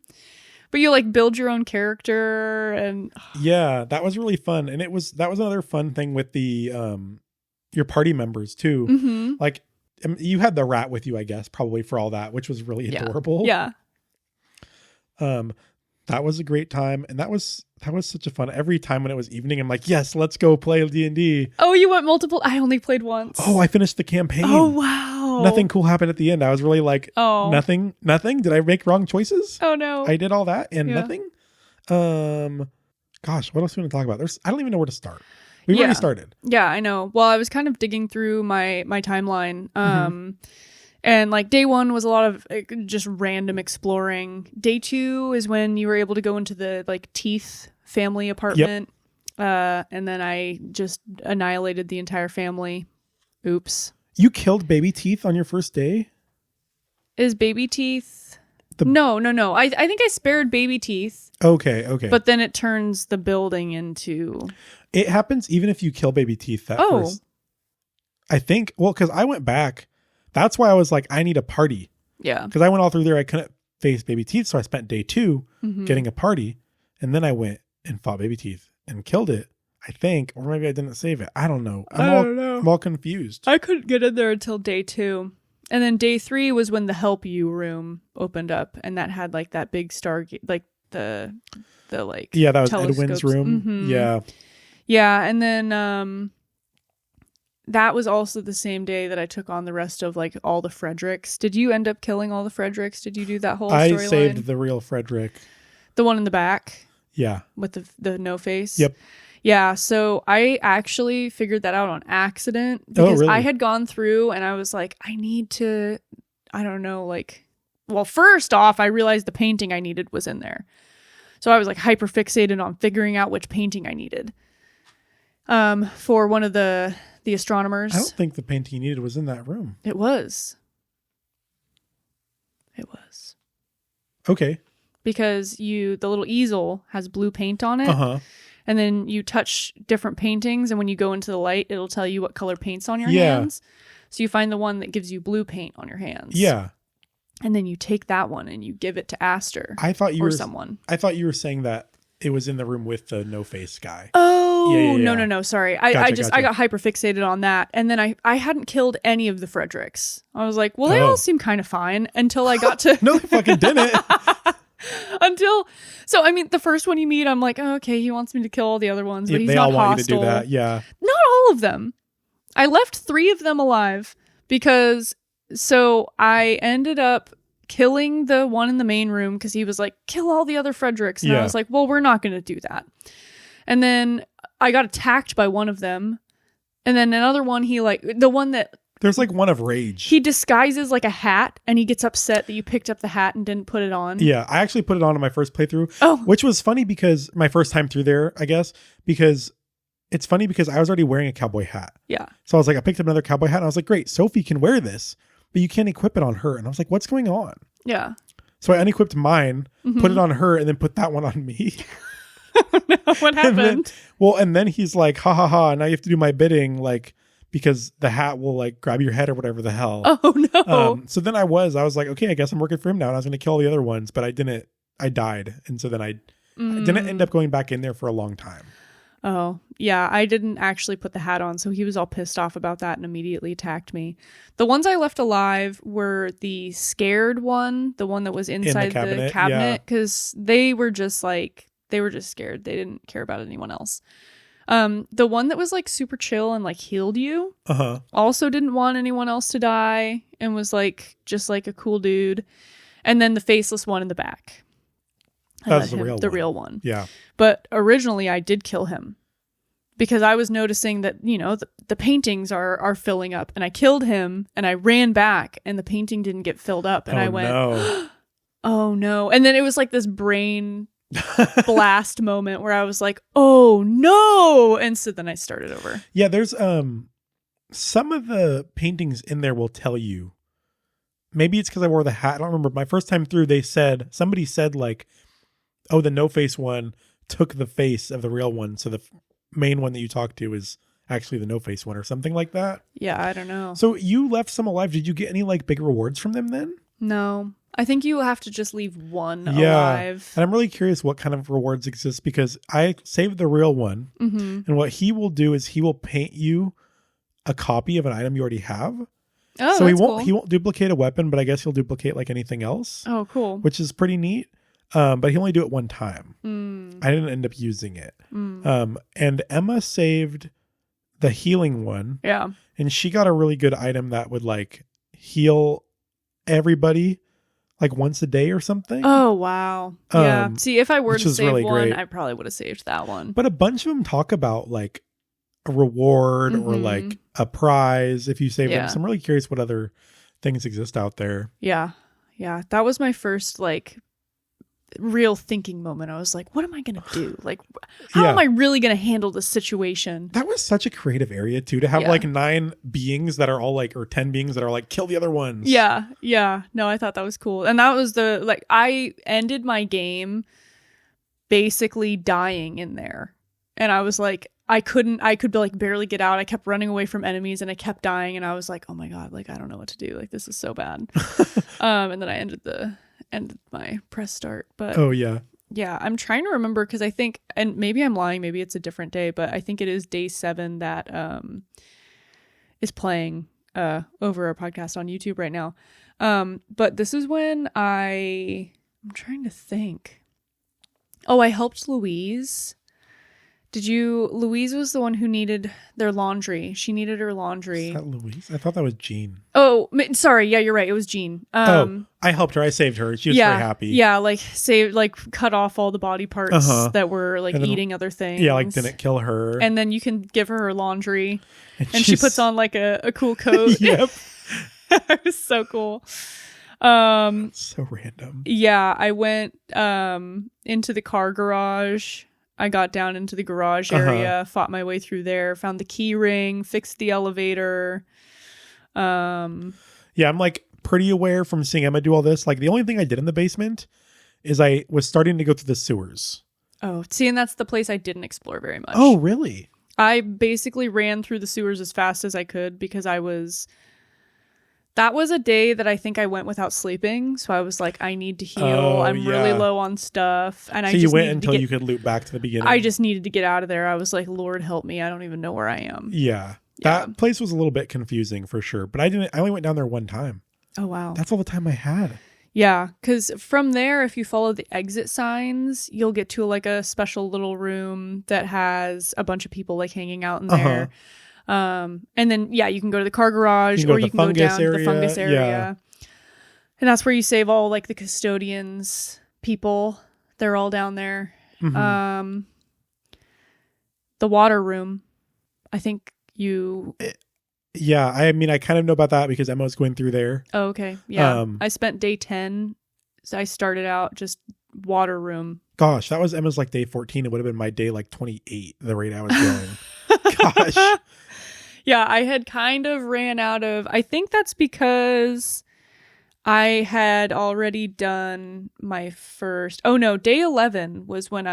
But you like build your own character and yeah, that was really fun. And that was another fun thing with the your party members too. Mm-hmm. Like you had the rat with you, I guess, probably for all that, which was really adorable. Yeah. That was a great time, and that was such a fun. Every time when it was evening, I'm like, yes, let's go play D&D. Oh, you went multiple? I only played once. Oh, I finished the campaign. Oh wow! Nothing cool happened at the end. I was really like, oh, nothing. Did I make wrong choices? Oh no! I did all that and nothing. Gosh, what else do we want to talk about? I don't even know where to start. We've already started. Yeah, I know. Well, I was kind of digging through my timeline. And like day 1 was a lot of just random exploring. Day 2 is when you were able to go into the like Teeth family apartment. Yep. And then I just annihilated the entire family. Oops. You killed Baby Teeth on your first day? Is Baby Teeth? No. I think I spared Baby Teeth. Okay. But then it turns the building into... It happens even if you kill Baby Teeth first. I think, well, because I went back. That's why I was like, I need a party. Yeah. Because I went all through there. I couldn't face Baby Teeth. So I spent day 2 getting a party. And then I went and fought Baby Teeth and killed it, I think. Or maybe I didn't save it. I don't know. I'm all confused. I couldn't get in there until day 2. And then day 3 was when the Help You room opened up. And that had like that big Stargate, like the like. Yeah, that was telescopes. Edwin's room. Mm-hmm. Yeah. Yeah. And then that was also the same day that I took on the rest of like all the Fredericks. Did you end up killing all the Fredericks? Did you do that whole storyline? I saved the real Frederick. The one in the back? Yeah. With the no face? Yep. Yeah, so I actually figured that out on accident because really? I had gone through and I was like, I need to, I don't know, like, well, first off, I realized the painting I needed was in there. So I was like hyper fixated on figuring out which painting I needed for one of the astronomers. I don't think the painting you needed was in that room. It was. Okay. Because the little easel has blue paint on it. Uh-huh. And then you touch different paintings, and when you go into the light, it'll tell you what color paint's on your hands. So you find the one that gives you blue paint on your hands. Yeah. And then you take that one and you give it to Aster. Someone. I thought you were saying that it was in the room with the no face guy. Oh, yeah. No. Sorry. Gotcha. I got hyper fixated on that. And then I hadn't killed any of the Fredericks. I was like, well, they all seem kind of fine until I got to. No, they fucking didn't. So I mean, the first one you meet, I'm like, oh, okay, he wants me to kill all the other ones, but he's they not all want hostile. you to do that. Yeah. Not all of them. I left 3 of them alive because I ended up killing the one in the main room because he was like, kill all the other Fredericks. And I was like, well, we're not going to do that. And then I got attacked by one of them. And then another one, the one that There's like one of rage. He disguises like a hat and he gets upset that you picked up the hat and didn't put it on. Yeah, I actually put it on in my first playthrough. Oh. Which was funny because my first time through there, I guess, because it's funny because I was already wearing a cowboy hat. Yeah. So I was like, I picked up another cowboy hat and I was like, great, Sophie can wear this, but you can't equip it on her. And I was like, what's going on? Yeah. So I unequipped mine, put it on her, and then put that one on me. No, what happened? And then he's like, ha ha ha, now you have to do my bidding, like, because the hat will like grab your head or whatever the hell. Oh no. So then I was like, okay, I guess I'm working for him now. And I was going to kill all the other ones, but I didn't. I died. And so then I didn't end up going back in there for a long time. Oh, yeah. I didn't actually put the hat on. So he was all pissed off about that and immediately attacked me. The ones I left alive were the scared one, the one that was inside the cabinet. Because they were just scared. They didn't care about anyone else. The one that was like super chill and like healed you also didn't want anyone else to die and was like just like a cool dude. And then the faceless one in the back. That's the real one. Yeah. But originally I did kill him because I was noticing that, you know, the paintings are filling up, and I killed him and I ran back and the painting didn't get filled up, and I went, oh no. And then it was like this brain blast moment where I was like, oh no. And so then I started over. Yeah, there's some of the paintings in there will tell you. Maybe it's because I wore the hat. I don't remember. My first time through, somebody said like, oh, the no face one took the face of the real one, so the main one that you talk to is actually the no face one or something like that. Yeah, I don't know. So you left some alive. Did you get any like big rewards from them then? No. I think you have to just leave one alive. And I'm really curious what kind of rewards exist, because I saved the real one. And what he will do is he will paint you a copy of an item you already have. Oh, so that's he won't duplicate a weapon, but I guess he'll duplicate like anything else. Oh, cool. Which is pretty neat. But he'll only do it one time. I didn't end up using it. And Emma saved the healing one. Yeah. And she got a really good item that would like heal everybody like once a day or something. Oh, wow. Yeah. See, if I were to save really one, great. I probably would have saved that one. But a bunch of them talk about like a reward or like a prize if you save them. So I'm really curious what other things exist out there. Yeah. Yeah. That was my first like real thinking moment. I was like, what am I going to do? Like, how am I really going to handle this situation? That was such a creative area too, to have like 9 beings that are all like, or 10 beings that are like, kill the other ones. Yeah. Yeah. No, I thought that was cool. And that was I ended my game basically dying in there. And I was like, I could like barely get out. I kept running away from enemies and I kept dying. And I was like, oh my God, like, I don't know what to do. Like, this is so bad. And then I ended my press start. But yeah, I'm trying to remember, because I think, and maybe I'm lying, maybe it's a different day, but I think it is day 7 that is playing over our podcast on YouTube right now. But this is when I'm trying to think. Oh, I helped Louise. Louise was the one who needed their laundry. She needed her laundry. Is that Louise? I thought that was Jean. Oh, sorry. Yeah, you're right. It was Jean. I helped her. I saved her. She was very happy. Yeah, like cut off all the body parts that were like eating other things. Yeah, like didn't kill her. And then you can give her laundry. And she puts on like a cool coat. Yep. It was so cool. So random. Yeah, I went into the car garage. I got down into the garage area, fought my way through there, found the key ring, fixed the elevator. Yeah, I'm like pretty aware from seeing Emma do all this. Like the only thing I did in the basement is I was starting to go through the sewers. Oh, see, and that's the place I didn't explore very much. Oh, really? I basically ran through the sewers as fast as I could because that was a day that I think I went without sleeping. So I was like, I need to heal. I'm really low on stuff. And so you went until you could loop back to the beginning. I just needed to get out of there. I was like, Lord help me. I don't even know where I am. Yeah. That place was a little bit confusing for sure. But I only went down there one time. Oh, wow. That's all the time I had. Yeah. Because from there, if you follow the exit signs, you'll get to like a special little room that has a bunch of people like hanging out in there. And then, you can go to the car garage, or you can go down to the fungus area. Yeah. And that's where you save all like the custodians people. They're all down there. The water room, I think Yeah, I mean, I kind of know about that because Emma was going through there. Oh, okay. Yeah. I spent day 10. So I started out just water room. Gosh, that was Emma's like day 14. It would have been my day like 28, the rate I was going. Gosh. Yeah, I had kind of ran out of, I think that's because I had already done my first, oh no, day 11 was when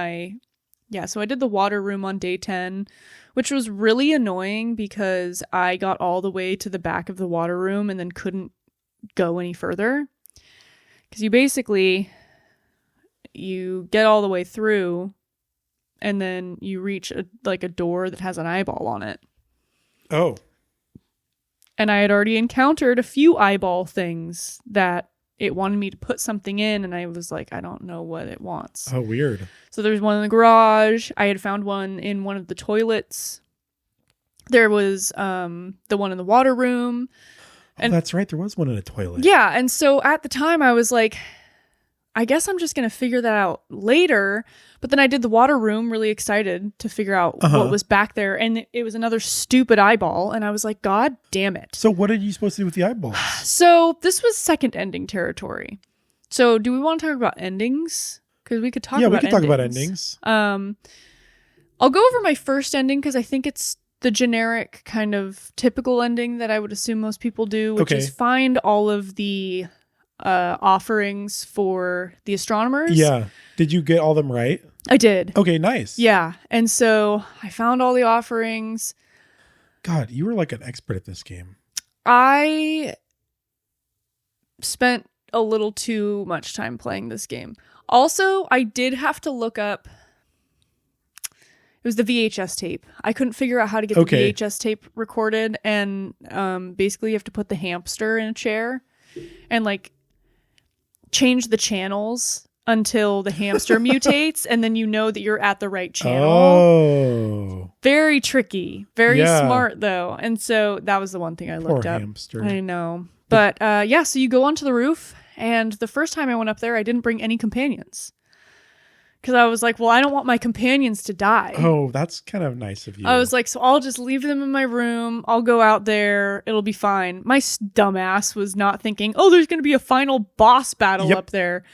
so I did the water room on day 10, which was really annoying because I got all the way to the back of the water room and then couldn't go any further. Because you get all the way through and then you reach a door that has an eyeball on it. Oh. And I had already encountered a few eyeball things that it wanted me to put something in, and I was like, I don't know what it wants. Oh, weird. So there's one in the garage. I had found one in one of the toilets. There was the one in the water room. And that's right. There was one in a toilet. Yeah. And so at the time I was like, I guess I'm just going to figure that out later. But then I did the water room, really excited to figure out what was back there. And it was another stupid eyeball. And I was like, God damn it. So what are you supposed to do with the eyeballs? So this was second ending territory. So do we want to talk about endings? Because we could talk about endings. Yeah, we could talk about endings. I'll go over my first ending because I think it's the generic kind of typical ending that I would assume most people do, which is find all of the offerings for the astronomers. Yeah. Did you get all them right? I did. Okay, nice. Yeah. And so I found all the offerings. God, you were like an expert at this game. I spent a little too much time playing this game. Also, I did have to look up. It was the VHS tape. I couldn't figure out how to get the VHS tape recorded. And basically you have to put the hamster in a chair and like change the channels until the hamster mutates, and then you know that you're at the right channel. Oh. Very tricky. Very smart, though. And so that was the one thing I looked up. Hamster. I know. But so you go onto the roof, and the first time I went up there, I didn't bring any companions. Because I was like, well, I don't want my companions to die. Oh, that's kind of nice of you. I was like, so I'll just leave them in my room. I'll go out there. It'll be fine. My dumbass was not thinking, oh, there's going to be a final boss battle up there.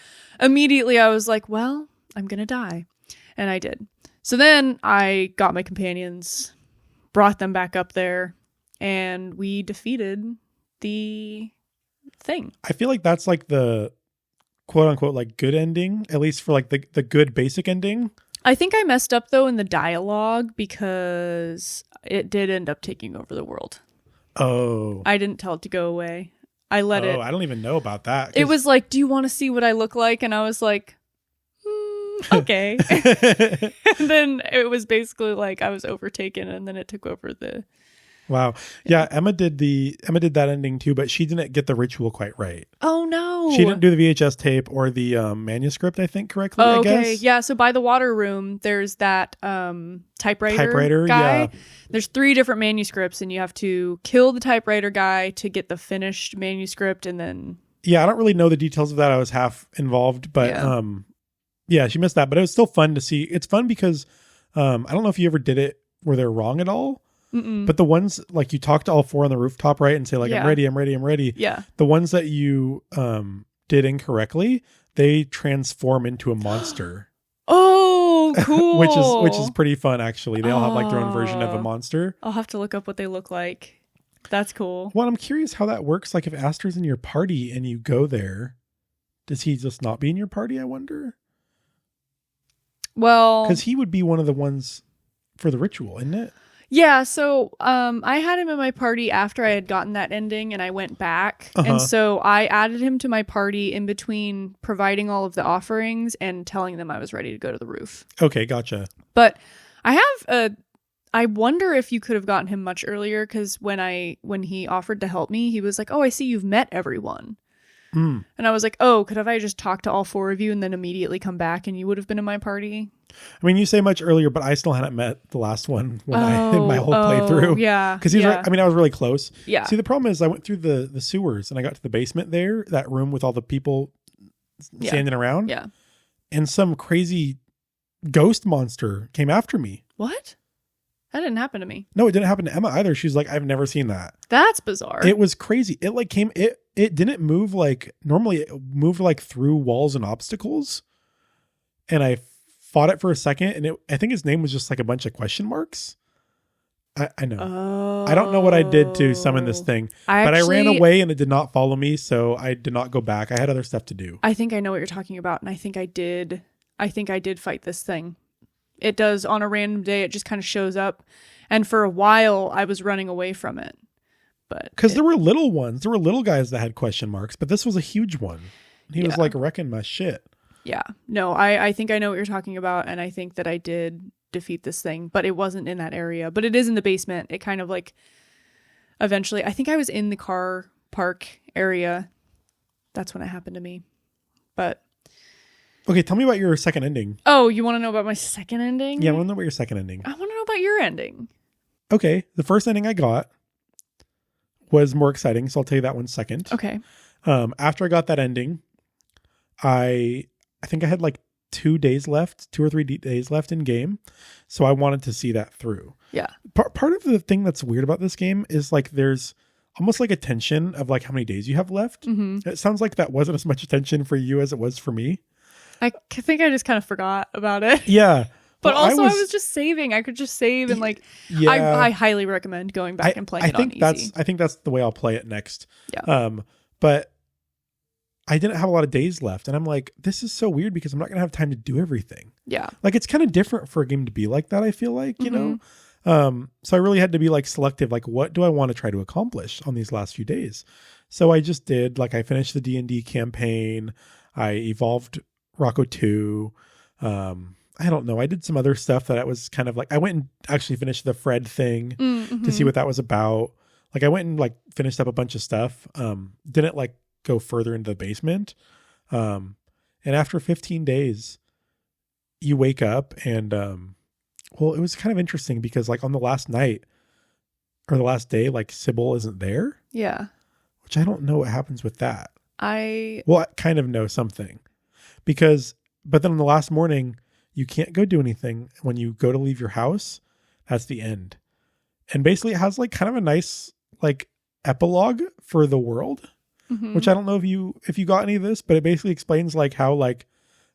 Immediately, I was like, well, I'm going to die. And I did. So then I got my companions, brought them back up there, and we defeated the thing. I feel like that's like the quote unquote like good ending, at least for like the good basic ending. I think I messed up though in the dialogue because it did end up taking over the world. Oh. I didn't tell it to go away. I let it. Oh, I don't even know about that. It was like, do you want to see what I look like? And I was like, okay. And then it was basically like I was overtaken, and then it took over the. Wow. Yeah, Emma did that ending too, but she didn't get the ritual quite right. Oh no. She didn't do the VHS tape or the manuscript, I think, correctly, I guess. Yeah, so by the water room, there's that typewriter guy. Yeah. There's 3 different manuscripts, and you have to kill the typewriter guy to get the finished manuscript, and then... Yeah, I don't really know the details of that. I was half involved, but she missed that. But it was still fun to see. It's fun because I don't know if you ever did it where they're wrong at all. Mm-mm. But the ones like you talk to all 4 on the rooftop, right? And say like, I'm ready. Yeah. The ones that you did incorrectly, they transform into a monster. Oh, cool. which is pretty fun, actually. They all have like their own version of a monster. I'll have to look up what they look like. That's cool. Well, I'm curious how that works. Like if Aster's in your party and you go there, does he just not be in your party, I wonder? Well, because he would be one of the ones for the ritual, isn't it? Yeah, so I had him in my party after I had gotten that ending, and I went back. And so I added him to my party in between providing all of the offerings and telling them I was ready to go to the roof. Okay, gotcha. But I wonder if you could have gotten him much earlier, because when he offered to help me, he was like, oh, I see you've met everyone. And I was like, oh, could have I just talked to all 4 of you and then immediately come back and you would have been in my party? I mean, you say much earlier, but I still hadn't met the last one when I in my whole playthrough. Yeah. Because he's right. I mean, I was really close. Yeah. See, the problem is I went through the sewers and I got to the basement there, that room with all the people standing around. Yeah. And some crazy ghost monster came after me. What? That didn't happen to me. No, it didn't happen to Emma either. She's like, I've never seen that. That's bizarre. It was crazy. It like it didn't move like normally. It moved like through walls and obstacles. And I fought it for a second, and I think his name was just like a bunch of question marks. I know. Oh. I don't know what I did to summon this thing, but I ran away and it did not follow me, so I did not go back. I had other stuff to do. I think I know what you're talking about, and I think I did fight this thing. It does on a random day. It just kind of shows up, and for a while I was running away from it. But because there were little ones, there were little guys that had question marks, but this was a huge one. He was like wrecking my shit. Yeah. No, I think I know what you're talking about, and I think that I did defeat this thing, but it wasn't in that area. But it is in the basement. It kind of like eventually, I think I was in the car park area. That's when it happened to me. But okay, tell me about your second ending. oh, you want to know about my second ending? Yeah, I want to know about your second ending. I want to know about your ending. Okay, the first ending I got was more exciting, so I'll tell you that one second. Okay. After I got that ending, I think I had like 2 days left, 2 or 3 days left in game. So I wanted to see that through. Yeah. Part of the thing that's weird about this game is like there's almost like a tension of like how many days you have left. Mm-hmm. It sounds like that wasn't as much attention for you as it was for me. I think I just kind of forgot about it. Yeah. But well, also I was just saving. I could just save and like, yeah. I highly recommend going back and playing it on easy. I think that's the way I'll play it next. Yeah. But I didn't have a lot of days left, and I'm like, this is so weird because I'm not going to have time to do everything. Yeah. Like it's kind of different for a game to be like that, I feel like, you know? So I really had to be like selective, like what do I want to try to accomplish on these last few days? So I just did, like I finished the D&D campaign. I evolved Rocco 2. I don't know. I did some other stuff that I was kind of like, I went and actually finished the Fred thing to see what that was about. Like I went and like finished up a bunch of stuff. Didn't like go further into the basement. And after 15 days, you wake up and, well, it was kind of interesting because like on the last night or the last day, like Sybil isn't there. Yeah. Which I don't know what happens with that. I kind of know something but then on the last morning, you can't go do anything. When you go to leave your house, that's the end. And basically it has like kind of a nice like epilogue for the world, which I don't know if you got any of this, but it basically explains like how like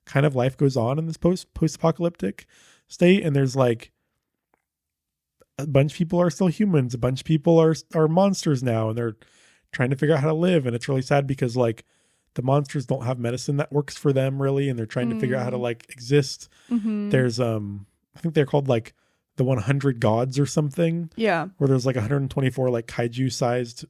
kind of life goes on in this post-apocalyptic state. And there's like a bunch of people are still humans. A bunch of people are monsters now, and they're trying to figure out how to live. And it's really sad because like the monsters don't have medicine that works for them really. And they're trying to figure out how to like exist. There's, I think they're called like the 100 gods or something. Yeah. Where there's like 124 like kaiju sized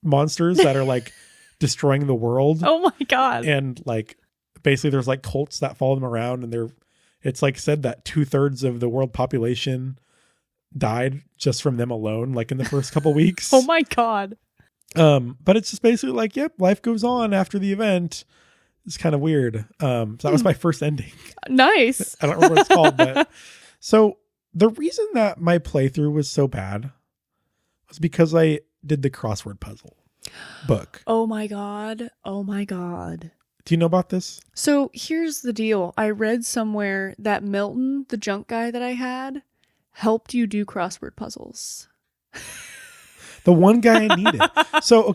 monsters that are like destroying the world. Oh my God. And like, basically there's like cults that follow them around, and it's like said that 2/3 of the world population died just from them alone, like in the first couple weeks. Oh my God. But it's just basically like, yep, life goes on after the event. It's kind of weird. So that was my first ending. Nice. I don't remember what it's called, but so the reason that my playthrough was so bad was because I did the crossword puzzle book. Oh my God. Oh my God. Do you know about this? So here's the deal. I read somewhere that Milton, the junk guy that I had, helped you do crossword puzzles. The one guy I needed. So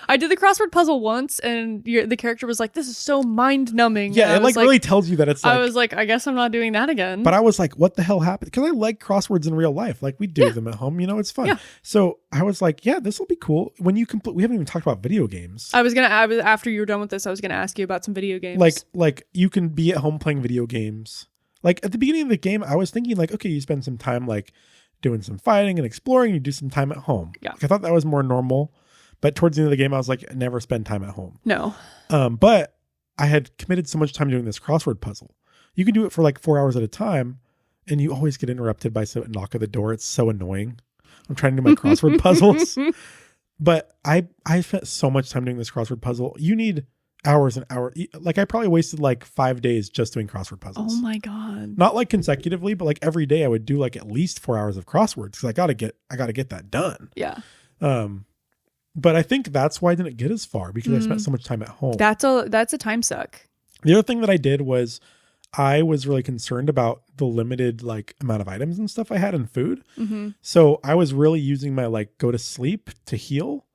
I did the crossword puzzle once, and the character was like, this is so mind-numbing. Yeah, it like really tells you that it's like... I was like, I guess I'm not doing that again. But I was like, what the hell happened? Because I like crosswords in real life. Like we do them at home, you know, it's fun. Yeah. So I was like, yeah, this will be cool. When you complete, we haven't even talked about video games. After you were done with this, I was going to ask you about some video games. Like you can be at home playing video games. Like at the beginning of the game, I was thinking like, okay, you spend some time like doing some fighting and exploring, you do some time at home. Yeah. Like, I thought that was more normal, but towards the end of the game, I was like, never spend time at home. No. But I had committed so much time doing this crossword puzzle. You can do it for like 4 hours at a time, and you always get interrupted by some knock at the door. It's so annoying. I'm trying to do my crossword puzzles, but I spent so much time doing this crossword puzzle. You need hours and hours. Like I probably wasted like 5 days just doing crossword puzzles. Oh my God. Not like consecutively, but like every day I would do like at least 4 hours of crosswords because I gotta get that done. Yeah. But I think that's why I didn't get as far because I spent so much time at home. That's a time suck. The other thing that I did was I was really concerned about the limited like amount of items and stuff I had in food. Mm-hmm. So I was really using my like go to sleep to heal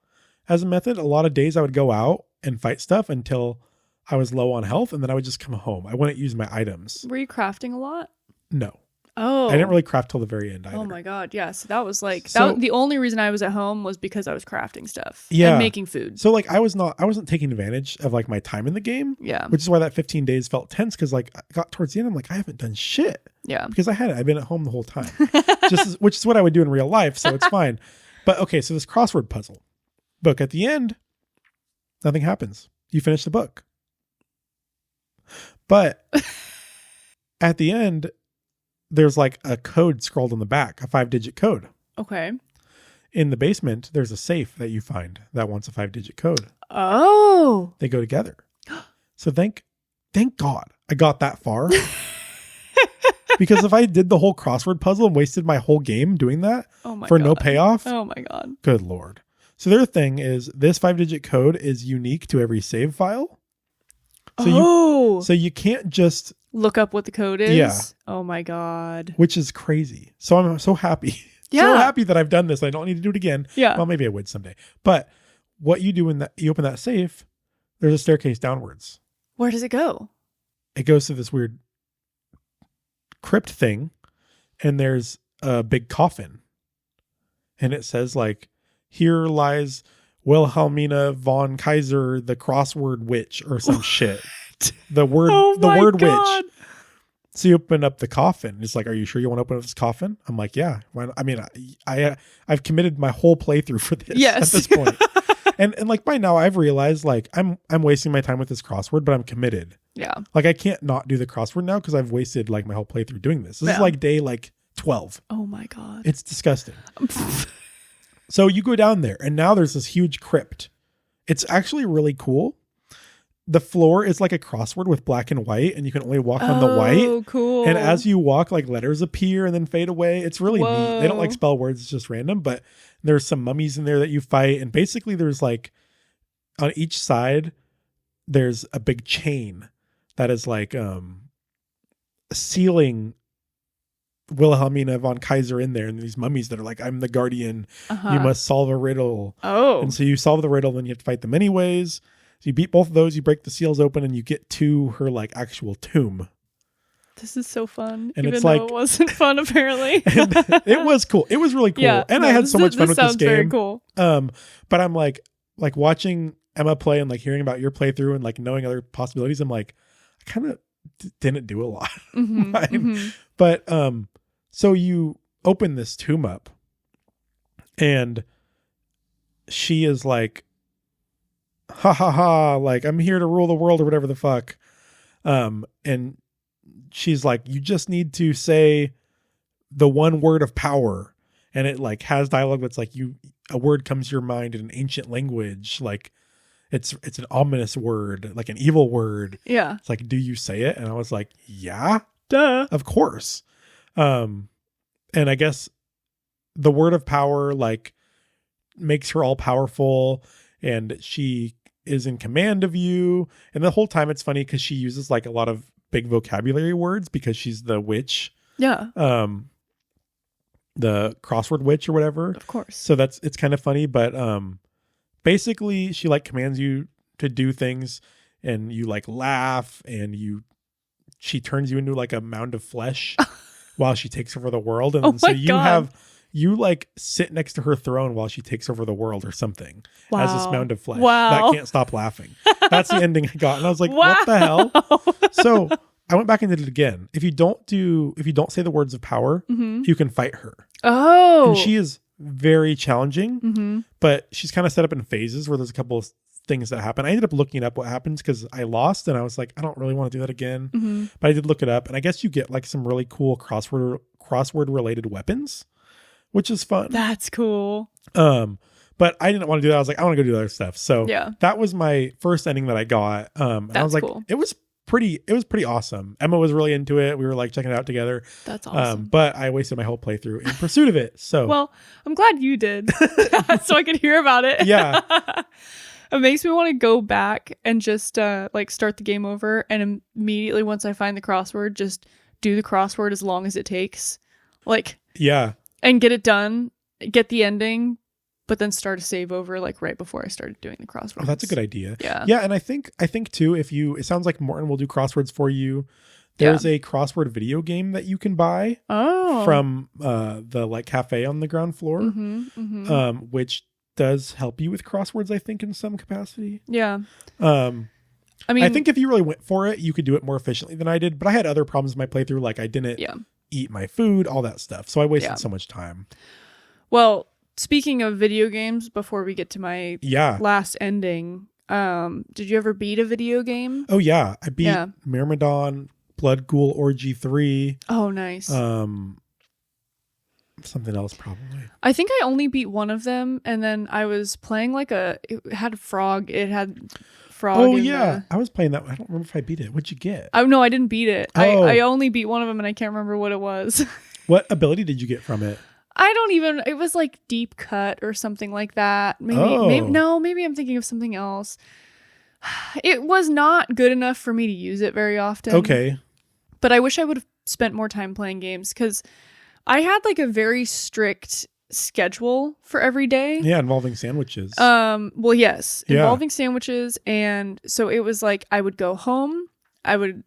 as a method. A lot of days I would go out and fight stuff until I was low on health, and then I would just come home. I wouldn't use my items. Were you crafting a lot? No. Oh. I didn't really craft till the very end either. Oh my God. Yeah. So that was like, the only reason I was at home was because I was crafting stuff. Yeah. And making food. So like I wasn't taking advantage of like my time in the game. Yeah. Which is why that 15 days felt tense, because like I got towards the end, I'm like, I haven't done shit. Yeah. Because I've been at home the whole time. Which is what I would do in real life. So it's fine. But okay, so this crossword puzzle book at the end, nothing happens. You finish the book. But at the end, there's like a code scrolled on the back, a 5-digit code. Okay. In the basement, there's a safe that you find that wants a 5-digit code. Oh. They go together. So thank God I got that far. Because if I did the whole crossword puzzle and wasted my whole game doing that for no payoff. Oh my God. Good Lord. So their thing is this 5-digit code is unique to every save file. So you can't just look up what the code is. Yeah. Oh my God. Which is crazy. So I'm so happy. Yeah. So happy that I've done this. I don't need to do it again. Yeah. Well, maybe I would someday. But what you do when you open that safe, there's a staircase downwards. Where does it go? It goes to this weird crypt thing, and there's a big coffin. And it says like, here lies Wilhelmina von Kaiser, the crossword witch, or some shit. The word witch. So you open up the coffin. It's like, are you sure you want to open up this coffin? I'm like, yeah. I mean, I've committed my whole playthrough for this at this point. and like by now I've realized like I'm wasting my time with this crossword, but I'm committed. Yeah. Like I can't not do the crossword now because I've wasted like my whole playthrough doing this. This is like day like 12. Oh my God. It's disgusting. So you go down there, and now there's this huge crypt. It's actually really cool. The floor is like a crossword with black and white, and you can only walk on the white. Oh, cool. And as you walk, like letters appear and then fade away. It's really neat. They don't like spell words. It's just random, but there's some mummies in there that you fight. And basically there's like on each side, there's a big chain that is like sealing Wilhelmina von Kaiser in there, and these mummies that are like, I'm the guardian. You must solve a riddle. Oh. And so you solve the riddle, then you have to fight them anyways. So you beat both of those, you break the seals open, and you get to her like actual tomb. This is so fun. And even it's though like, it wasn't fun apparently. It was cool. It was really cool. Yeah, and I had so much fun with this game. Very cool. But I'm like watching Emma play and like hearing about your playthrough and like knowing other possibilities. I'm like, I kind of didn't do a lot. But so you open this tomb up, and she is like, ha ha ha, like, I'm here to rule the world or whatever the fuck. And she's like, you just need to say the one word of power. And it like has dialogue that's like, a word comes to your mind in an ancient language. Like it's an ominous word, like an evil word. Yeah. It's like, do you say it? And I was like, yeah, duh. Of course. And I guess the word of power, like, makes her all powerful, and she is in command of you. And the whole time it's funny because she uses like a lot of big vocabulary words because she's the witch. Yeah. The crossword witch or whatever. Of course. So it's kind of funny, but basically she like commands you to do things, and you like laugh, and she turns you into like a mound of flesh while she takes over the world. And so you like sit next to her throne while she takes over the world or something. Wow. As this mound of flesh that can't stop laughing. That's the ending I got. And I was like, what the hell? So I went back and did it again. If you don't say the words of power, you can fight her. Oh. And she is very challenging, but she's kind of set up in phases where there's a couple of things that happen. I ended up looking up what happens because I lost, and I was like, I don't really want to do that again. But I did look it up, and I guess you get like some really cool crossword related weapons, which is fun. That's cool. But I didn't want to do that. I was like, I want to go do other stuff. So yeah, that was my first ending that I got. And I was like, cool. It was pretty awesome. Emma was really into it. We were like checking it out together. That's awesome. But I wasted my whole playthrough in pursuit of it. So well, I'm glad you did, so I could hear about it. Yeah. It makes me want to go back and just like start the game over, and immediately once I find the crossword, just do the crossword as long as it takes. Like, yeah. And get it done, get the ending, but then start a save over like right before I started doing the crosswords. Oh, that's a good idea. Yeah. Yeah, and I think too, it sounds like Morton will do crosswords for you. There's a crossword video game that you can buy from the like cafe on the ground floor, which does help you with crosswords, I think, in some capacity. Yeah. I mean, I think if you really went for it, you could do it more efficiently than I did. But I had other problems in my playthrough, like I didn't eat my food, all that stuff. So I wasted so much time. Well, speaking of video games, before we get to my last ending, did you ever beat a video game? Oh yeah, I beat Myrmidon, Blood Ghoul Orgy 3. Oh, nice. Something else probably. I think I only beat one of them, and then I was playing like it had frog. It had frog. Oh yeah, I was playing that. I don't remember if I beat it. What'd you get? Oh no, I didn't beat it. Oh. I only beat one of them, and I can't remember what it was. What ability did you get from it? I don't even. It was like deep cut or something like that. Maybe I'm thinking of something else. It was not good enough for me to use it very often. Okay. But I wish I would have spent more time playing games, because I had like a very strict schedule for every day. Yeah, involving sandwiches. Well, yes, involving sandwiches, and so it was like I would go home. I would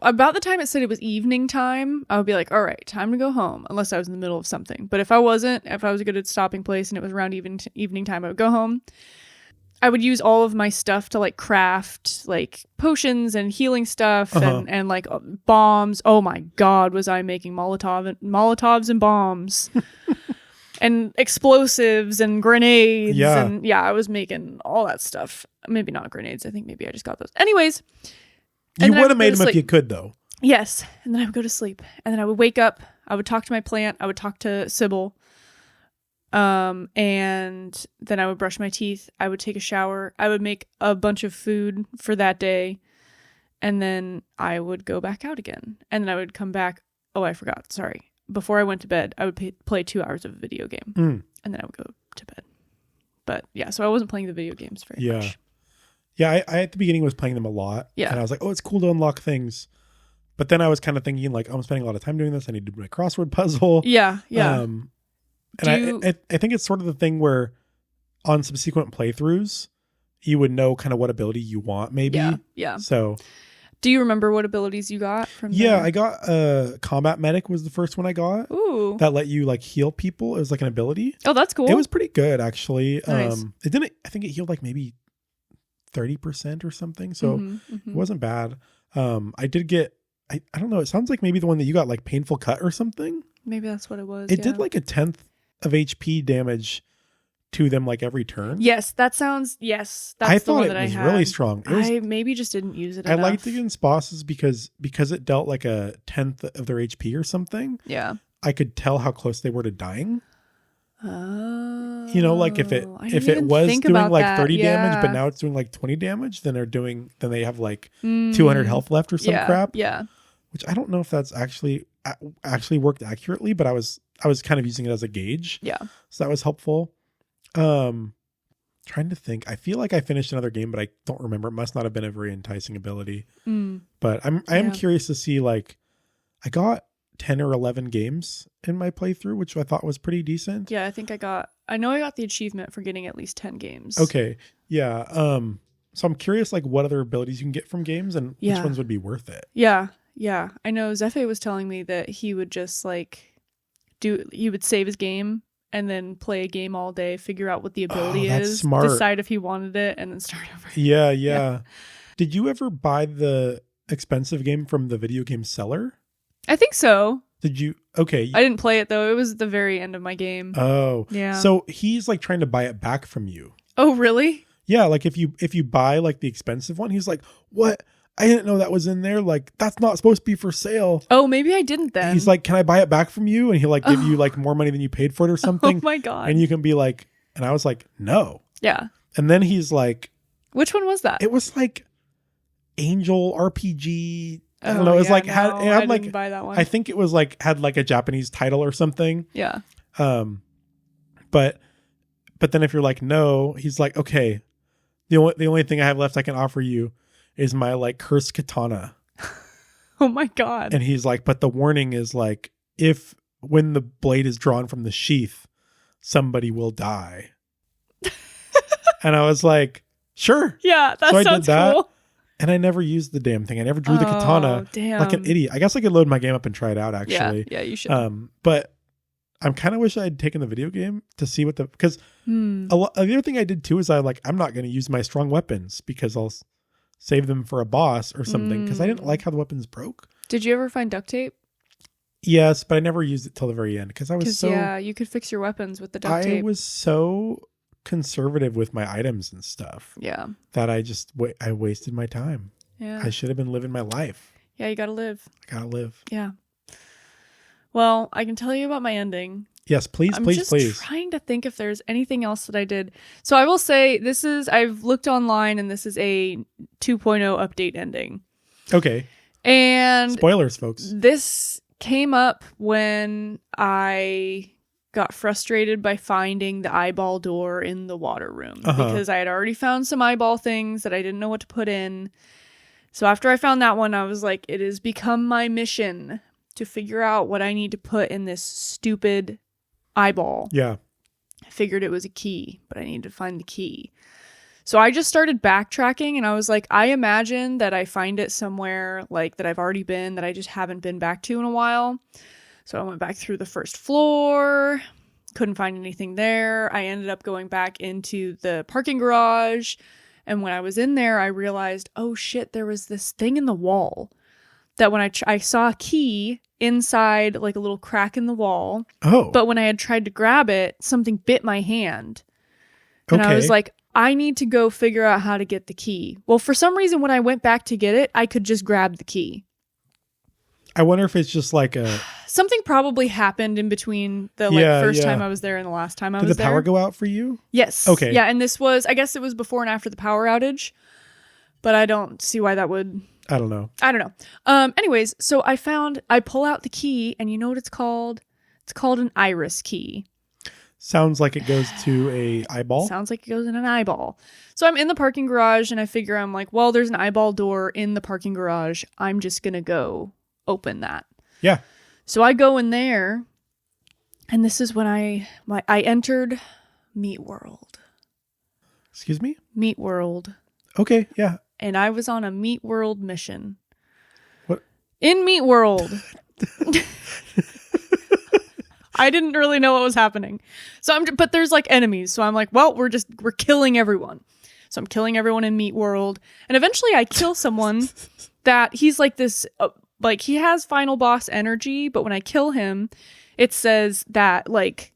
about the time it said it was evening time, I would be like, all right, time to go home, unless I was in the middle of something. But if I wasn't, if I was a good stopping place and it was around evening time, I would go home. I would use all of my stuff to like craft like potions and healing stuff and like bombs. Oh my God, was I making Molotovs and bombs and explosives and grenades. And I was making all that stuff. Maybe not grenades. I think maybe I just got those. Anyways. You would have made them if you could, though. Yes. And then I would go to sleep. And then I would wake up. I would talk to my plant. I would talk to Sybil. And then I would brush my teeth. I would take a shower. I would make a bunch of food for that day. And then I would go back out again. And then I would come back. Oh, I forgot. Sorry. Before I went to bed, I would play 2 hours of a video game. And then I would go to bed. But yeah, so I wasn't playing the video games very much. Yeah, I at the beginning was playing them a lot. Yeah. And I was like, oh, it's cool to unlock things. But then I was kind of thinking like, oh, I'm spending a lot of time doing this. I need to do my crossword puzzle. Yeah. And I think it's sort of the thing where on subsequent playthroughs, you would know kind of what ability you want, maybe. Yeah. So. Do you remember what abilities you got from I got Combat Medic was the first one I got. Ooh. That let you like heal people. It was like an ability. Oh, that's cool. It was pretty good, actually. Nice. I think it healed like maybe 30% or something. So it wasn't bad. I did get, I don't know. It sounds like maybe the one that you got, like Painful Cut or something. Maybe that's what it was. It did like 1/10 of HP damage to them like every turn. Yes, that sounds, that's I the one thought that it was I had. really strong. I maybe just didn't use it enough. I liked it against bosses because it dealt like 1/10 of their HP or something. Yeah. I could tell how close they were to dying. Oh. You know, like if it was doing like 30 damage, but now it's doing like 20 damage, then they have like 200 health left or some crap. Yeah. Which I don't know if that's actually worked accurately, but I was kind of using it as a gauge. Yeah. So that was helpful. Trying to think. I feel like I finished another game, but I don't remember. It must not have been a very enticing ability. But I am curious to see, like, I got 10 or 11 games in my playthrough, which I thought was pretty decent. Yeah, I know I got the achievement for getting at least 10 games. Okay. Yeah. So I'm curious, like, what other abilities you can get from games and which ones would be worth it. Yeah. Yeah. I know Zephe was telling me that he would just like he would save his game and then play a game all day, figure out what the ability is, smart. Decide if he wanted it, and then start over. Yeah. Did you ever buy the expensive game from the video game seller? I think so. Did you? Okay. I didn't play it though. It was the very end of my game. Oh. Yeah. So he's like trying to buy it back from you. Oh, really? Yeah. Like if you buy like the expensive one, he's like, what? I didn't know that was in there. Like, that's not supposed to be for sale. Oh, maybe I didn't then. He's like, can I buy it back from you? And he'll like give you like more money than you paid for it or something. Oh my God. And you can be like, and I was like, no. Yeah. And then he's like, which one was that? It was like Angel RPG. I don't know. It was like, I didn't buy that one. I think it was like, had like a Japanese title or something. Yeah. But But then if you're like, no, he's like, okay, the only thing I have left I can offer you is my like cursed katana. Oh my God. And he's like, but the warning is like, when the blade is drawn from the sheath, somebody will die. And I was like, sure. Yeah, that sounds cool. And I never used the damn thing. I never drew the katana like an idiot. I guess I could load my game up and try it out, actually. Yeah, you should. But I'm kind of wish I had taken the video game to see what because the other thing I did too is I'm not going to use my strong weapons because I'll save them for a boss or something because I didn't like how the weapons broke. Did you ever find duct tape? Yes, but I never used it till the very end because I was so... Yeah, you could fix your weapons with the duct tape. I was so conservative with my items and stuff. Yeah. That I just... I wasted my time. Yeah. I should have been living my life. Yeah, you gotta live. I gotta live. Yeah. Well, I can tell you about my ending. Yes, please. I'm just trying to think if there's anything else that I did. So I will say I've looked online and this is a 2.0 update ending. Okay. And... Spoilers, folks. This came up when I got frustrated by finding the eyeball door in the water room because I had already found some eyeball things that I didn't know what to put in. So after I found that one, I was like, it has become my mission to figure out what I need to put in this stupid eyeball. Yeah. I figured it was a key, but I needed to find the key. So I just started backtracking and I was like, I imagine that I find it somewhere like that I've already been that I just haven't been back to in a while. So I went back through the first floor, couldn't find anything there. I ended up going back into the parking garage. And when I was in there, I realized, oh shit, there was this thing in the wall that when I saw a key inside like a little crack in the wall. Oh. But when I had tried to grab it, something bit my hand. And I was like, I need to go figure out how to get the key. Well, for some reason, when I went back to get it, I could just grab the key. I wonder if it's just like something probably happened in between the first time I was there and the last time I was there. Did the power go out for you? Yes. Okay. Yeah, and this was, I guess it was before and after the power outage, but I don't see why that would. I don't know. Anyways, so I pull out the key, and you know what it's called? It's called an iris key. Sounds like it goes to a eyeball. Sounds like it goes in an eyeball. So I'm in the parking garage and I figure I'm like, well, there's an eyeball door in the parking garage. I'm just going to go open that. Yeah. So I go in there and this is when I entered Meat World. Excuse me? Meat World. Okay. Yeah. And I was on a Meat World mission. What? In Meat World. I didn't really know what was happening. But there's like enemies. So I'm like, well, we're killing everyone. So I'm killing everyone in Meat World. And eventually I kill someone that he's like this, like he has final boss energy. But when I kill him, it says that like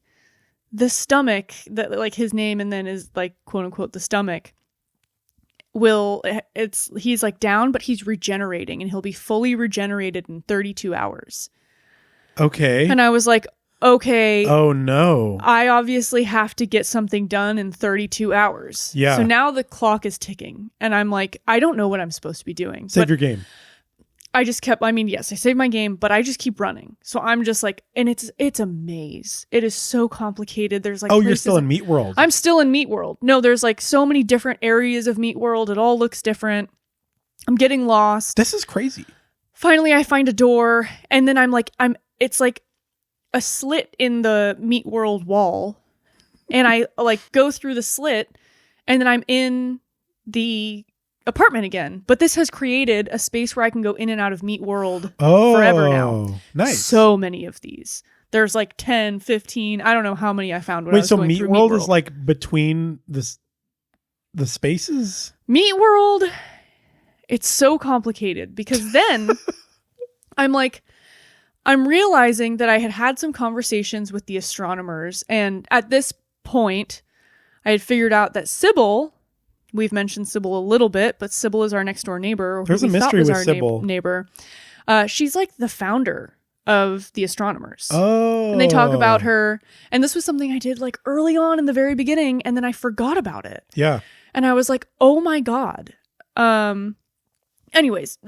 the stomach, that like his name and then is like quote unquote the stomach he's like down, but he's regenerating and he'll be fully regenerated in 32 hours. Okay. And I was like, okay. Oh no. I obviously have to get something done in 32 hours. Yeah. So now the clock is ticking and I'm like, I don't know what I'm supposed to be doing. Save your game. I just kept, yes, I saved my game, but I just keep running. So I'm just like, and it's a maze. It is so complicated. There's like, you're still in Meat World. I'm still in Meat World. No, there's like so many different areas of Meat World. It all looks different. I'm getting lost. This is crazy. Finally, I find a door and then it's like a slit in the Meat World wall. And I like go through the slit and then I'm in the apartment again. But this has created a space where I can go in and out of Meat World forever now. Nice. So many of these. There's like 10, 15. I don't know how many I found when I was going Meat through World Meat World is like between the spaces? Meat World, it's so complicated because then I'm realizing that I had some conversations with the astronomers. And at this point, I had figured out that Sybil, we've mentioned Sybil a little bit, but Sybil is our next door neighbor. There's a mystery with Sybil. Neighbor. She's like the founder of the astronomers. Oh. And they talk about her. And this was something I did like early on in the very beginning. And then I forgot about it. Yeah. And I was like, oh my God. Anyways,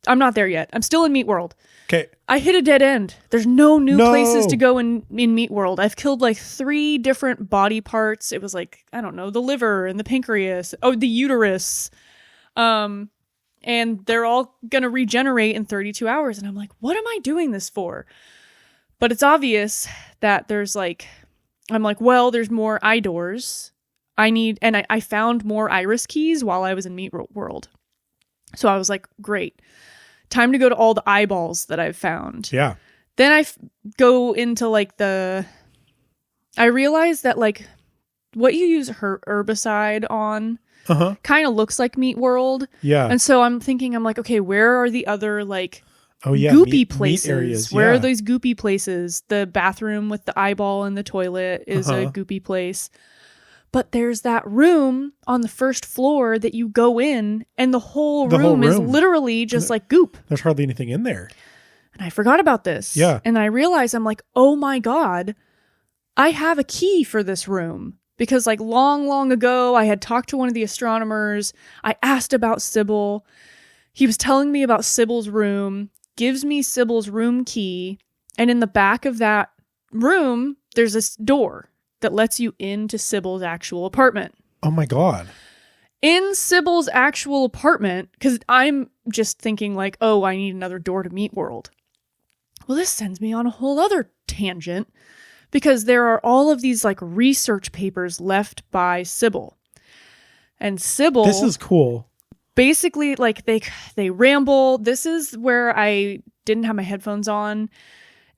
I'm not there yet. I'm still in Meat World. Okay. I hit a dead end. There's no new places to go in Meat World. I've killed like 3 different body parts. It was like, I don't know, the liver and the pancreas. Oh, the uterus. And they're all going to regenerate in 32 hours. And I'm like, what am I doing this for? But it's obvious that there's like, I'm like, well, there's more eye doors. I found more iris keys while I was in Meat World. So I was like, great. Time to go to all the eyeballs that I've found. Yeah. Then I go into like I realized that like what you use herbicide on kind of looks like Meat World. Yeah. And so I'm like, okay, where are the other like goopy places? Meat areas. Where are those goopy places? The bathroom with the eyeball and the toilet is a goopy place. But there's that room on the first floor that you go in, and the whole room is literally just like goop. There's hardly anything in there. And I forgot about this. Yeah. And I realized, I'm like, oh my God, I have a key for this room. Because like long ago, I had talked to one of the astronomers. I asked about Sybil. He was telling me about Sybil's room, gives me Sybil's room key. And in the back of that room, there's this door that lets you into Sybil's actual apartment. Oh my God. In Sybil's actual apartment, because I'm just thinking like, oh, I need another door to Meat World. Well, this sends me on a whole other tangent because there are all of these like research papers left by Sybil. And Sybil... This is cool. Basically, like they ramble. This is where I didn't have my headphones on.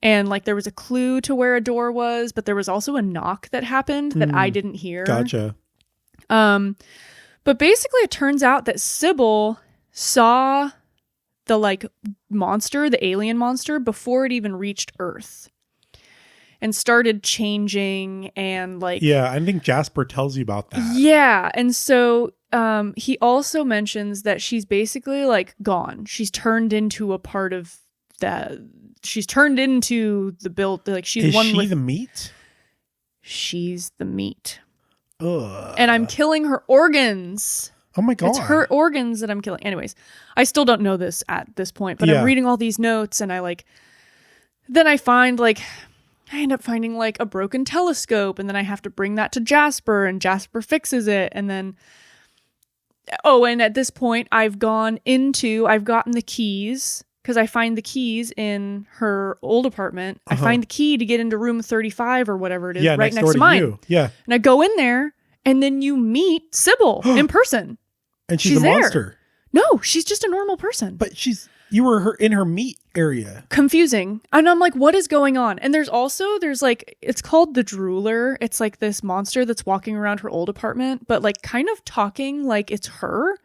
And like there was a clue to where a door was, but there was also a knock that happened that I didn't hear. Gotcha. But basically it turns out that Sybil saw the like monster, the alien monster, before it even reached Earth. And started changing and like... Yeah, I think Jasper tells you about that. Yeah, and so he also mentions that she's basically like gone. She's turned into a part of that... She's turned into the build, like she's Is one she with the meat? She's the meat. Ugh. And I'm killing her organs. Oh my God. It's her organs that I'm killing. Anyways, I still don't know this at this point, but I'm reading all these notes and then I end up finding like a broken telescope and then I have to bring that to Jasper and Jasper fixes it. And then, and at this point I've gotten the keys. Because I find the keys in her old apartment. I find the key to get into room 35 or whatever it is, right next to mine. You. Yeah. And I go in there, and then you meet Sybil in person. And she's a monster. No, she's just a normal person. But you were in her meat area. Confusing. And I'm like, what is going on? And there's like, it's called the Drooler. It's like this monster that's walking around her old apartment, but like kind of talking like it's her.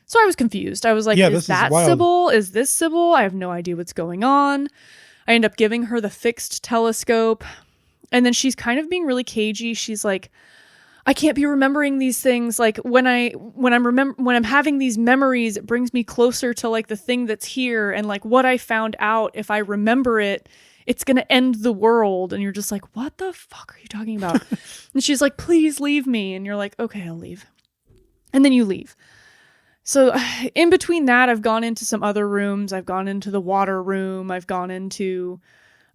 So I was confused. I was like, is that Sybil? Is this Sybil? I have no idea what's going on. I end up giving her the fixed telescope. And then she's kind of being really cagey. She's like, I can't be remembering these things. Like when I'm having these memories, it brings me closer to like the thing that's here. And like what I found out, if I remember it, it's going to end the world. And you're just like, what the fuck are you talking about? And she's like, please leave me. And you're like, okay, I'll leave. And then you leave. So in between that, I've gone into some other rooms. I've gone into the water room. I've gone into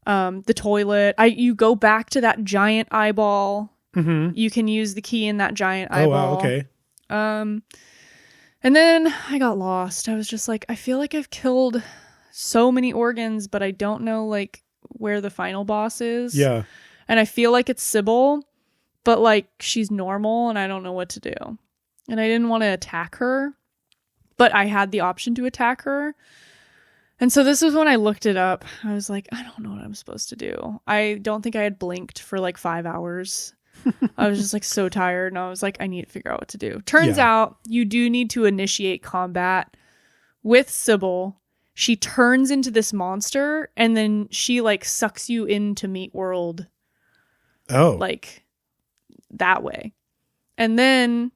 the toilet. You go back to that giant eyeball. Mm-hmm. You can use the key in that giant eyeball. Oh, wow, okay. And then I got lost. I was just like, I feel like I've killed so many organs, but I don't know like where the final boss is. Yeah. And I feel like it's Sybil, but like she's normal and I don't know what to do. And I didn't want to attack her. But I had the option to attack her. And so this was when I looked it up. I was like, I don't know what I'm supposed to do. I don't think I had blinked for like 5 hours. I was just like so tired. And I was like, I need to figure out what to do. Turns out you do need to initiate combat with Sybil. She turns into this monster and then she like sucks you into Meat World. Oh. Like that way. And then...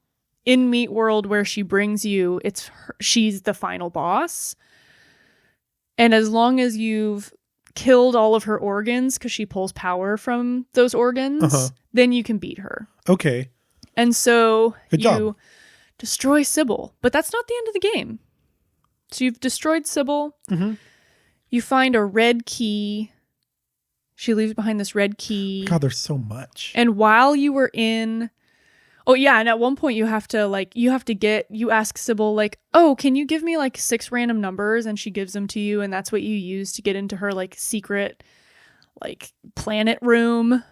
in Meat World where she brings you, she's the final boss. And as long as you've killed all of her organs, because she pulls power from those organs, then you can beat her. Okay. And so Good job. destroy Sybil. But that's not the end of the game. So you've destroyed Sybil. Mm-hmm. You find a red key. She leaves behind this red key. God, there's so much. And while you were in... Oh, yeah, and at one point you ask Sybil, like, oh, can you give me, like, 6 random numbers? And she gives them to you, and that's what you use to get into her, like, secret, like, planet room.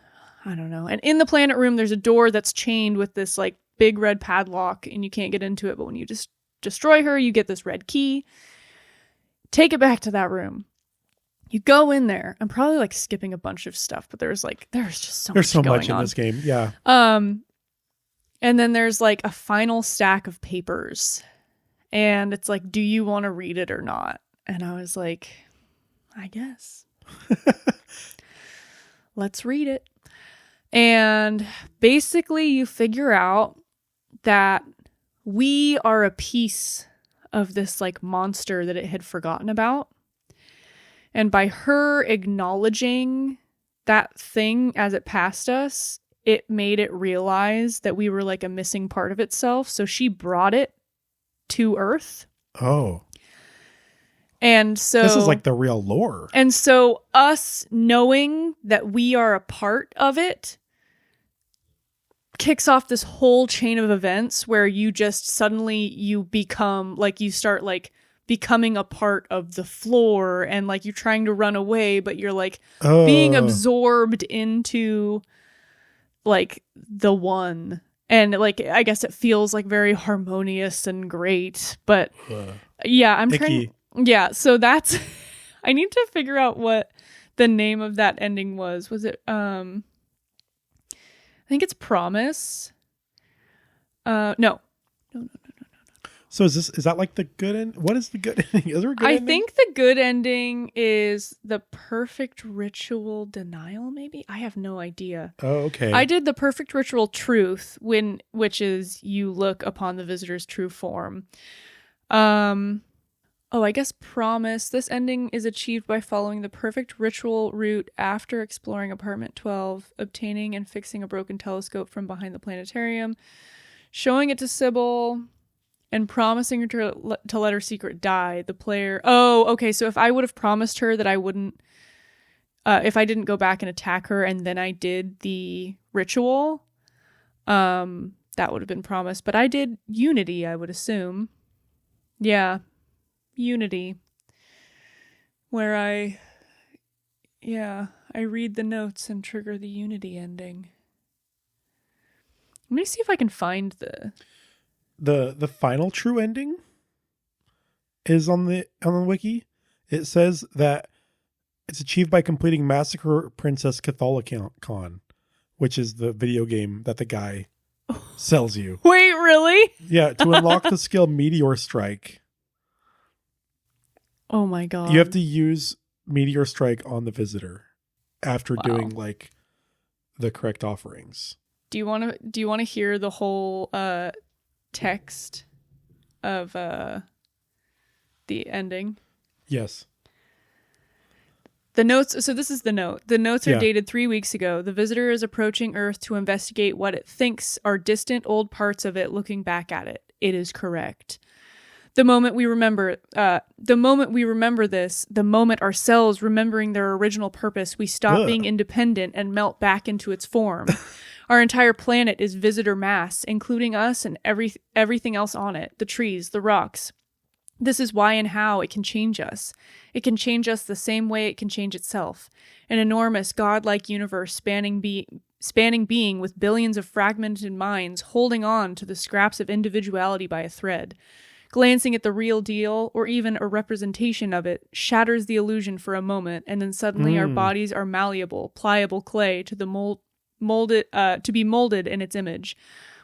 I don't know. And in the planet room, there's a door that's chained with this, like, big red padlock, and you can't get into it, but when you just destroy her, you get this red key. Take it back to that room. You go in there. I'm probably like skipping a bunch of stuff, but there's just so much in this game. Yeah. And then there's like a final stack of papers, and it's like, do you want to read it or not? And I was like, I guess. Let's read it. And basically you figure out that we are a piece of this like monster that it had forgotten about. And by her acknowledging that thing as it passed us, it made it realize that we were like a missing part of itself. So she brought it to Earth. Oh. And so this is like the real lore. And so us knowing that we are a part of it kicks off this whole chain of events where you just suddenly you become like you start like becoming a part of the floor, and like you're trying to run away, but you're like being absorbed into like the one. And like I guess it feels like very harmonious and great, but yeah, I'm icky. trying. Yeah, so that's I need to figure out what the name of that ending was. Was it I think it's Promise. No. So is that like the good end? What is the good ending? Is there a good ending? I think the good ending is the perfect ritual denial, maybe? I have no idea. Oh, okay. I did the perfect ritual truth, which is you look upon the visitor's true form. I guess Promise. This ending is achieved by following the perfect ritual route after exploring apartment 12, obtaining and fixing a broken telescope from behind the planetarium, showing it to Sybil, and promising her to let her secret die. The player... Oh, okay, so if I would have promised her that I wouldn't... if I didn't go back and attack her and then I did the ritual, that would have been Promise. But I did Unity, I would assume. Yeah. Unity, where I read the notes and trigger the Unity ending. Let me see if I can find the final true ending is on the wiki. It says that it's achieved by completing Massacre Princess Catholicon, which is the video game that the guy sells you. Wait, really? Yeah, to unlock the skill Meteor Strike. Oh my god. You have to use Meteor Strike on the visitor after doing like the correct offerings. Do you want to hear the whole text of the ending? Yes. The notes, so this is the note. The notes are dated 3 weeks ago. The visitor is approaching Earth to investigate what it thinks are distant old parts of it, looking back at it. It is correct. The moment we remember this, the moment ourselves remembering their original purpose, we stop being independent and melt back into its form. Our entire planet is visitor mass, including us and everything else on it, the trees, the rocks. This is why and how it can change us. It can change us the same way it can change itself. An enormous, godlike universe spanning being with billions of fragmented minds holding on to the scraps of individuality by a thread. Glancing at the real deal, or even a representation of it, shatters the illusion for a moment, and then suddenly our bodies are malleable, pliable clay to be molded in its image.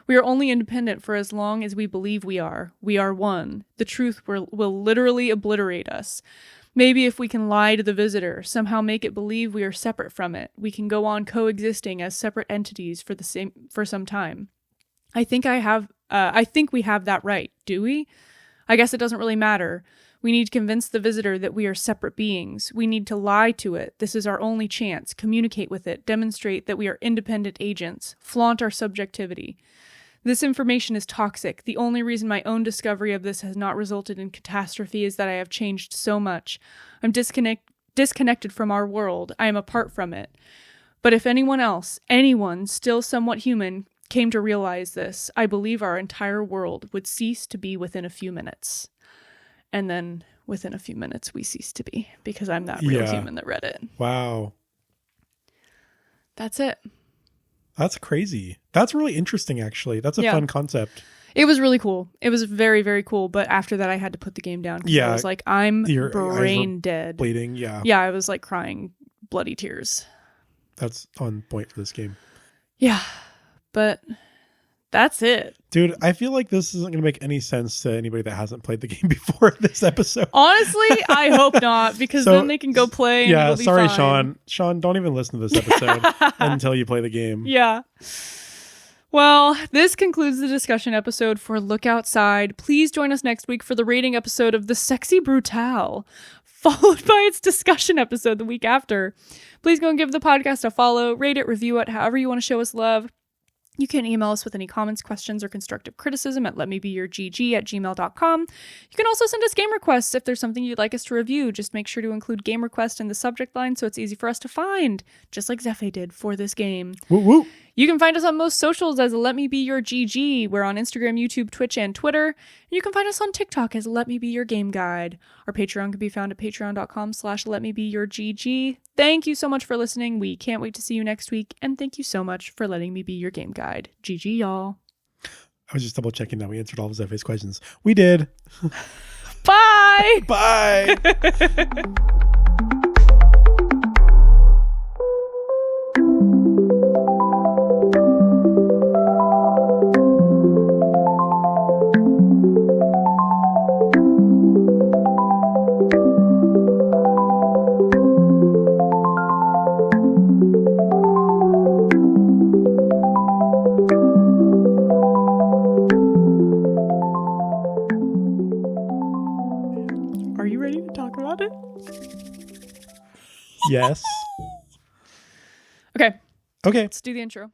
We are only independent for as long as we believe we are. We are one. The truth will literally obliterate us. Maybe if we can lie to the visitor, somehow make it believe we are separate from it, we can go on coexisting as separate entities for some time. I think we have that right, do we? I guess it doesn't really matter. We need to convince the visitor that we are separate beings. We need to lie to it. This is our only chance. Communicate with it. Demonstrate that we are independent agents. Flaunt our subjectivity. This information is toxic. The only reason my own discovery of this has not resulted in catastrophe is that I have changed so much. I'm disconnected from our world. I am apart from it. But if anyone still somewhat human, came to realize this, I believe our entire world would cease to be within a few minutes. And then within a few minutes, we cease to be, because I'm that real human that read it. Wow. That's it. That's crazy. That's really interesting, actually. That's a fun concept. It was really cool. It was very, very cool. But after that, I had to put the game down. Yeah. I was like, I'm brain dead. Bleeding, yeah. Yeah, I was like crying bloody tears. That's on point for this game. Yeah, but that's it. Dude, I feel like this isn't going to make any sense to anybody that hasn't played the game before this episode. Honestly, I hope not, because then they can go play and it'll be sorry, fine. Sean. Sean, don't even listen to this episode until you play the game. Yeah. Well, this concludes the discussion episode for Look Outside. Please join us next week for the rating episode of The Sexy Brutale, followed by its discussion episode the week after. Please go and give the podcast a follow, rate it, review it, however you want to show us love. You can email us with any comments, questions, or constructive criticism at letmebeyourgg@gmail.com. You can also send us game requests if there's something you'd like us to review. Just make sure to include game request in the subject line so it's easy for us to find, just like Zephe did for this game. Woo woo. You can find us on most socials as Let Me Be Your GG. We're on Instagram, YouTube, Twitch, and Twitter. And you can find us on TikTok as Let Me Be Your Game Guide. Our Patreon can be found at patreon.com/letmebeyourgg. Thank you so much for listening. We can't wait to see you next week. And thank you so much for letting me be your game guide. GG, y'all. I was just double checking that we answered all of Zephy's questions. We did. Bye. Bye. Yes. Okay. Okay. Let's do the intro.